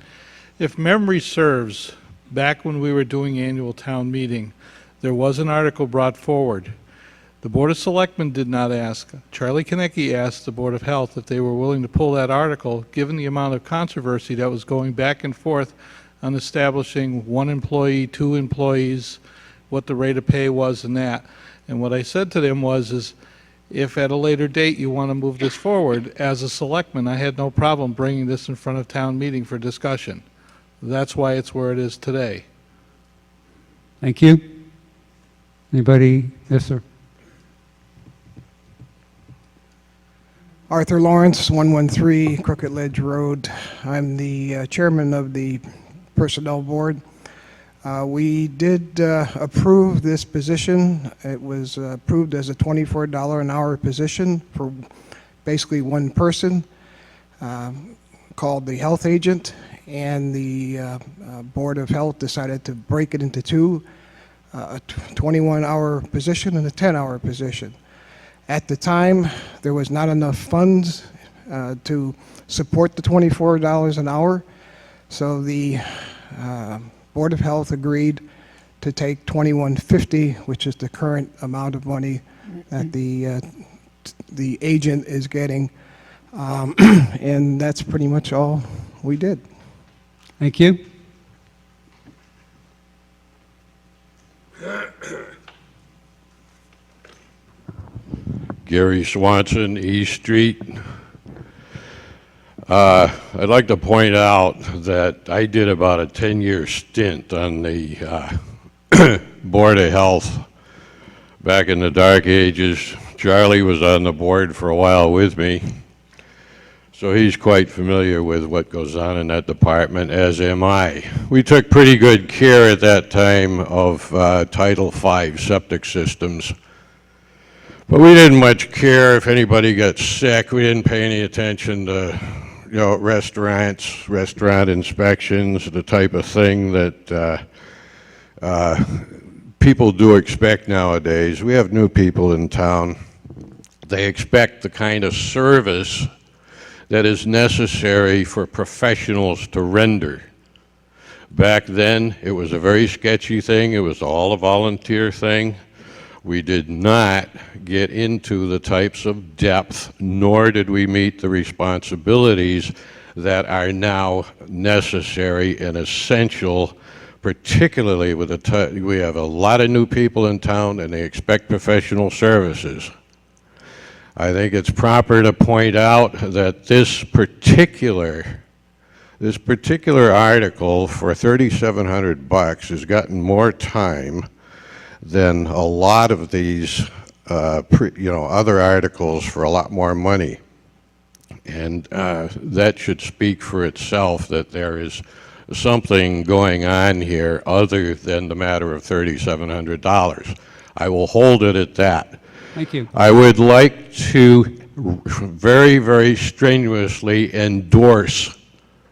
If memory serves, back when we were doing annual town meeting, there was an article brought forward. The Board of Selectmen did not ask. Charlie Konecki asked the Board of Health if they were willing to pull that article, given the amount of controversy that was going back and forth on establishing one employee, two employees, what the rate of pay was and that. And what I said to them was, if at a later date you want to move this forward, as a selectman, I had no problem bringing this in front of town meeting for discussion. That's why it's where it is today. Thank you. Anybody? Yes, sir. Arthur Lawrence, 113 Crooked Ledge Road. I'm the chairman of the Personnel Board. We did approve this position. It was approved as a $24 an hour position for basically one person called the health agent, and the Board of Health decided to break it into two, a 21-hour position and a 10-hour position. At the time, there was not enough funds to support the $24 an hour, so the Board of Health agreed to take $21.50, which is the current amount of money that the agent is getting, and that's pretty much all we did. Thank you. Gary Swanson, East Street. I'd like to point out that I did about a 10-year stint on the Board of Health back in the dark ages. Charlie was on the board for a while with me, so he's quite familiar with what goes on in that department, as am I. We took pretty good care at that time of Title V septic systems. But we didn't much care if anybody got sick. We didn't pay any attention to, restaurant inspections, the type of thing that people do expect nowadays. We have new people in town. They expect the kind of service that is necessary for professionals to render. Back then, it was a very sketchy thing. It was all a volunteer thing. We did not get into the types of depth, nor did we meet the responsibilities that are now necessary and essential, particularly with we have a lot of new people in town and they expect professional services. I think it's proper to point out that this particular article for $3,700 has gotten more time than a lot of these, other articles for a lot more money. And that should speak for itself that there is something going on here other than the matter of $3,700. I will hold it at that. Thank you. I would like to very, very strenuously endorse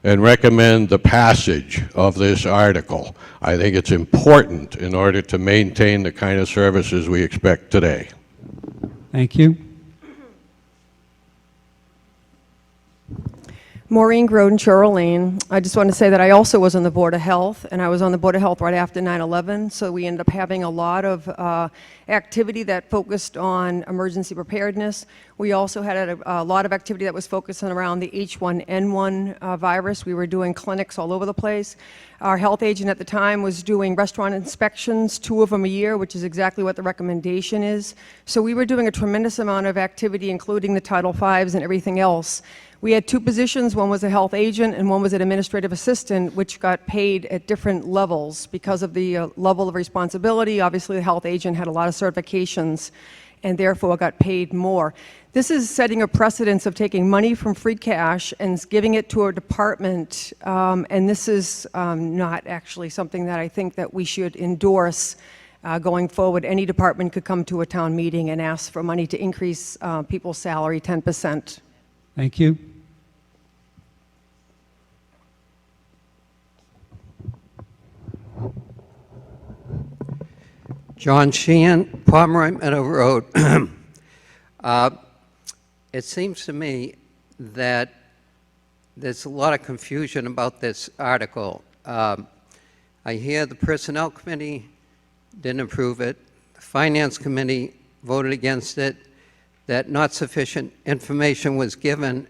and recommend the passage of this article. I think it's important in order to maintain the kind of services we expect today. Thank you. Maureen Groden, Cheryl Lane. I just want to say that I also was on the Board of Health, and I was on the Board of Health right after 9/11, so we ended up having a lot of activity that focused on emergency preparedness. We also had a lot of activity that was focused on around the H1N1 virus. We were doing clinics all over the place. Our health agent at the time was doing restaurant inspections, 2 of them a year, which is exactly what the recommendation is. So we were doing a tremendous amount of activity, including the Title V's and everything else. We had 2 positions. One was a health agent and one was an administrative assistant, which got paid at different levels because of the level of responsibility. Obviously, the health agent had a lot of certifications and therefore got paid more. This is setting a precedence of taking money from free cash and giving it to a department, and this is not actually something that I think that we should endorse going forward. Any department could come to a town meeting and ask for money to increase people's salary 10%. Thank you. John Sheehan, Pomeroy Meadow Road. It seems to me that there's a lot of confusion about this article. I hear the Personnel Committee didn't approve it. The Finance Committee voted against it, that not sufficient information was given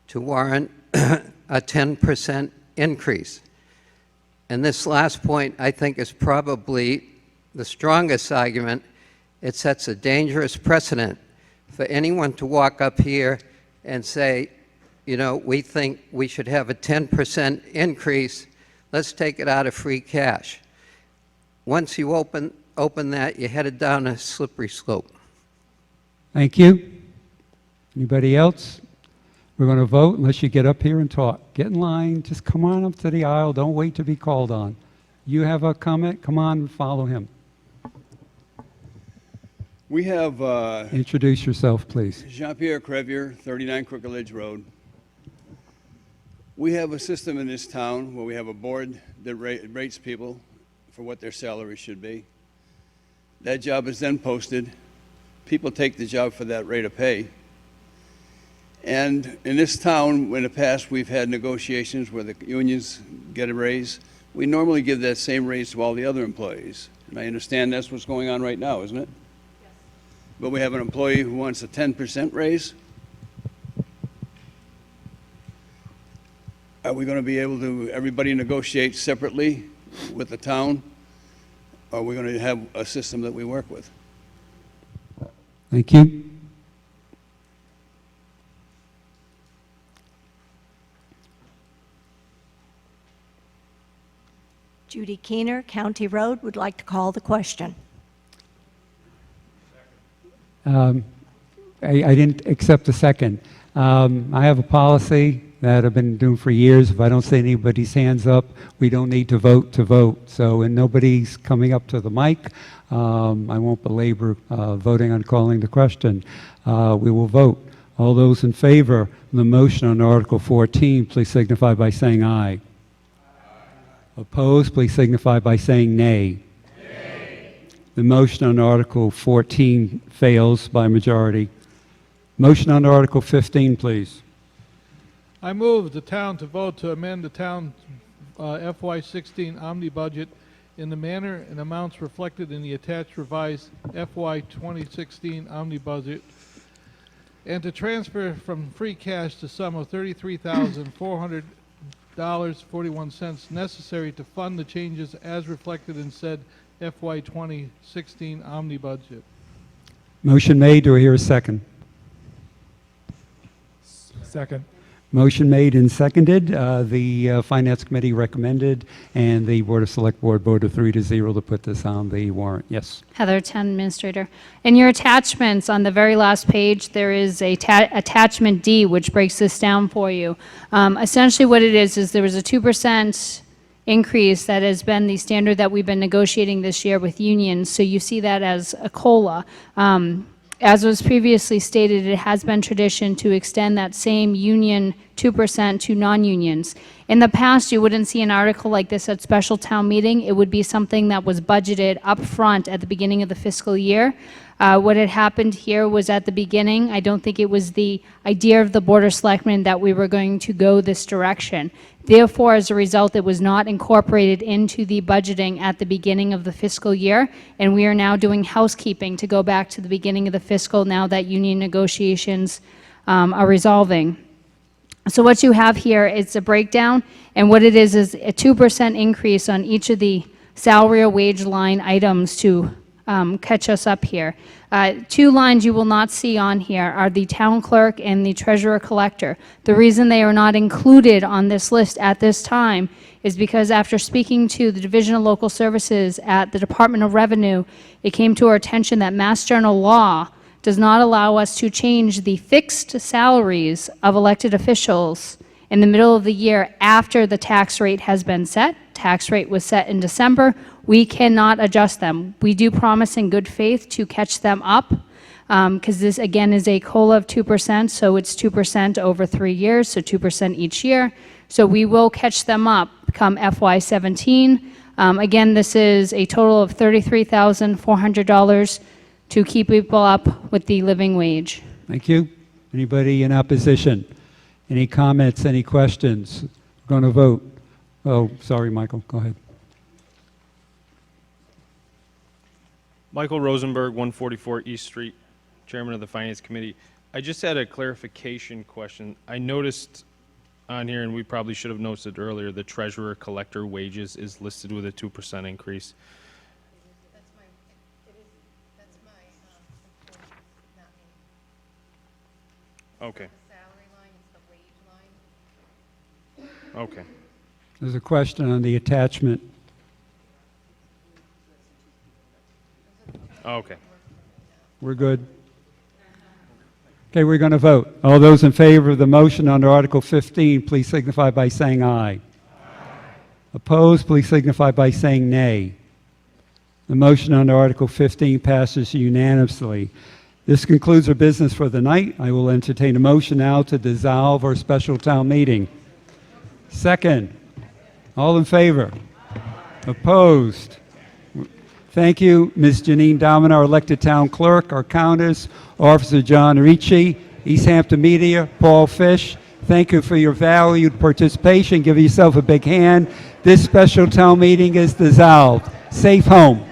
to warrant a 10% increase. And this last point, I think, is probably the strongest argument. It sets a dangerous precedent for anyone to walk up here and say, we think we should have a 10% increase, let's take it out of free cash. Once you open that, you're headed down a slippery slope. Thank you. Anybody else? We're going to vote unless you get up here and talk. Get in line. Just come on up to the aisle. Don't wait to be called on. You have a comment? Come on and follow him. We have Introduce yourself, please. Jean-Pierre Crevier, 39 Crooked Ledge Road. We have a system in this town where we have a board that rates people for what their salary should be. That job is then posted. People take the job for that rate of pay. And in this town, in the past, we've had negotiations where the unions get a raise. We normally give that same raise to all the other employees. And I understand that's what's going on right now, isn't it? Yes. But we have an employee who wants a 10% raise. Are we going to be able to, everybody negotiate separately with the town? Or are we going to have a system that we work with? Thank you. Judy Keener, County Road, would like to call the question. I didn't accept the second. I have a policy that I've been doing for years. If I don't see anybody's hands up, we don't need to vote to vote. So, and nobody's coming up to the mic, I won't belabor voting on calling the question. We will vote. All those in favor of the motion on Article 14, please signify by saying aye. Opposed, please signify by saying nay. Nay. The motion on Article 14 fails by majority. Motion on Article 15, please. I move the town to vote to amend the town FY16 Omni budget in the manner and amounts reflected in the attached revised FY 2016 Omni budget, and to transfer from free cash the sum of $33,400.41 necessary to fund the changes as reflected in said FY 2016 Omni budget. Motion made. Do I hear a second? Second. Motion made and seconded. The Finance Committee recommended, and the Board of Select Board voted 3-0 to put this on the warrant. Yes. Heather, Town Administrator. In your attachments, on the very last page, there is a attachment D, which breaks this down for you. Essentially what it is there was a 2% increase that has been the standard that we've been negotiating this year with unions, so you see that as a COLA. As was previously stated, it has been tradition to extend that same union 2% to non-unions. In the past, you wouldn't see an article like this at special town meeting. It would be something that was budgeted up front at the beginning of the fiscal year. What had happened here was at the beginning, I don't think it was the idea of the Board of Selectmen that we were going to go this direction. Therefore, as a result, it was not incorporated into the budgeting at the beginning of the fiscal year, and we are now doing housekeeping to go back to the beginning of the fiscal now that union negotiations are resolving. So what you have here is a breakdown, and what it is a 2% increase on each of the salary or wage line items to catch us up here. Two lines you will not see on here are the town clerk and the treasurer collector. The reason they are not included on this list at this time is because after speaking to the Division of Local Services at the Department of Revenue, it came to our attention that Mass General law does not allow us to change the fixed salaries of elected officials in the middle of the year after the tax rate has been set. Tax rate was set in December. We cannot adjust them. We do promise in good faith to catch them up because this, again, is a COLA of 2%, so it's 2% over 3 years, so 2% each year. So we will catch them up come FY17. Again, this is a total of $33,400 to keep people up with the living wage. Thank you. Anybody in opposition? Any comments, any questions? We're going to vote. Oh, sorry, Michael, go ahead. Michael Rosenberg, 144 East Street, Chairman of the Finance Committee. I just had a clarification question. I noticed on here, and we probably should have noticed it earlier, the treasurer collector wages is listed with a 2% increase. Okay. Okay. There's a question on the attachment. Okay. We're good. Okay, we're going to vote. All those in favor of the motion under Article 15, please signify by saying aye. Aye. Opposed, please signify by saying nay. The motion under Article 15 passes unanimously. This concludes our business for the night. I will entertain a motion now to dissolve our special town meeting. Second. All in favor? Opposed? Thank you, Ms. Janine Domina, our elected town clerk, our countess, Officer John Ricci, Easthampton Media, Paul Fish. Thank you for your valued participation. Give yourself a big hand. This special town meeting is dissolved. Safe home.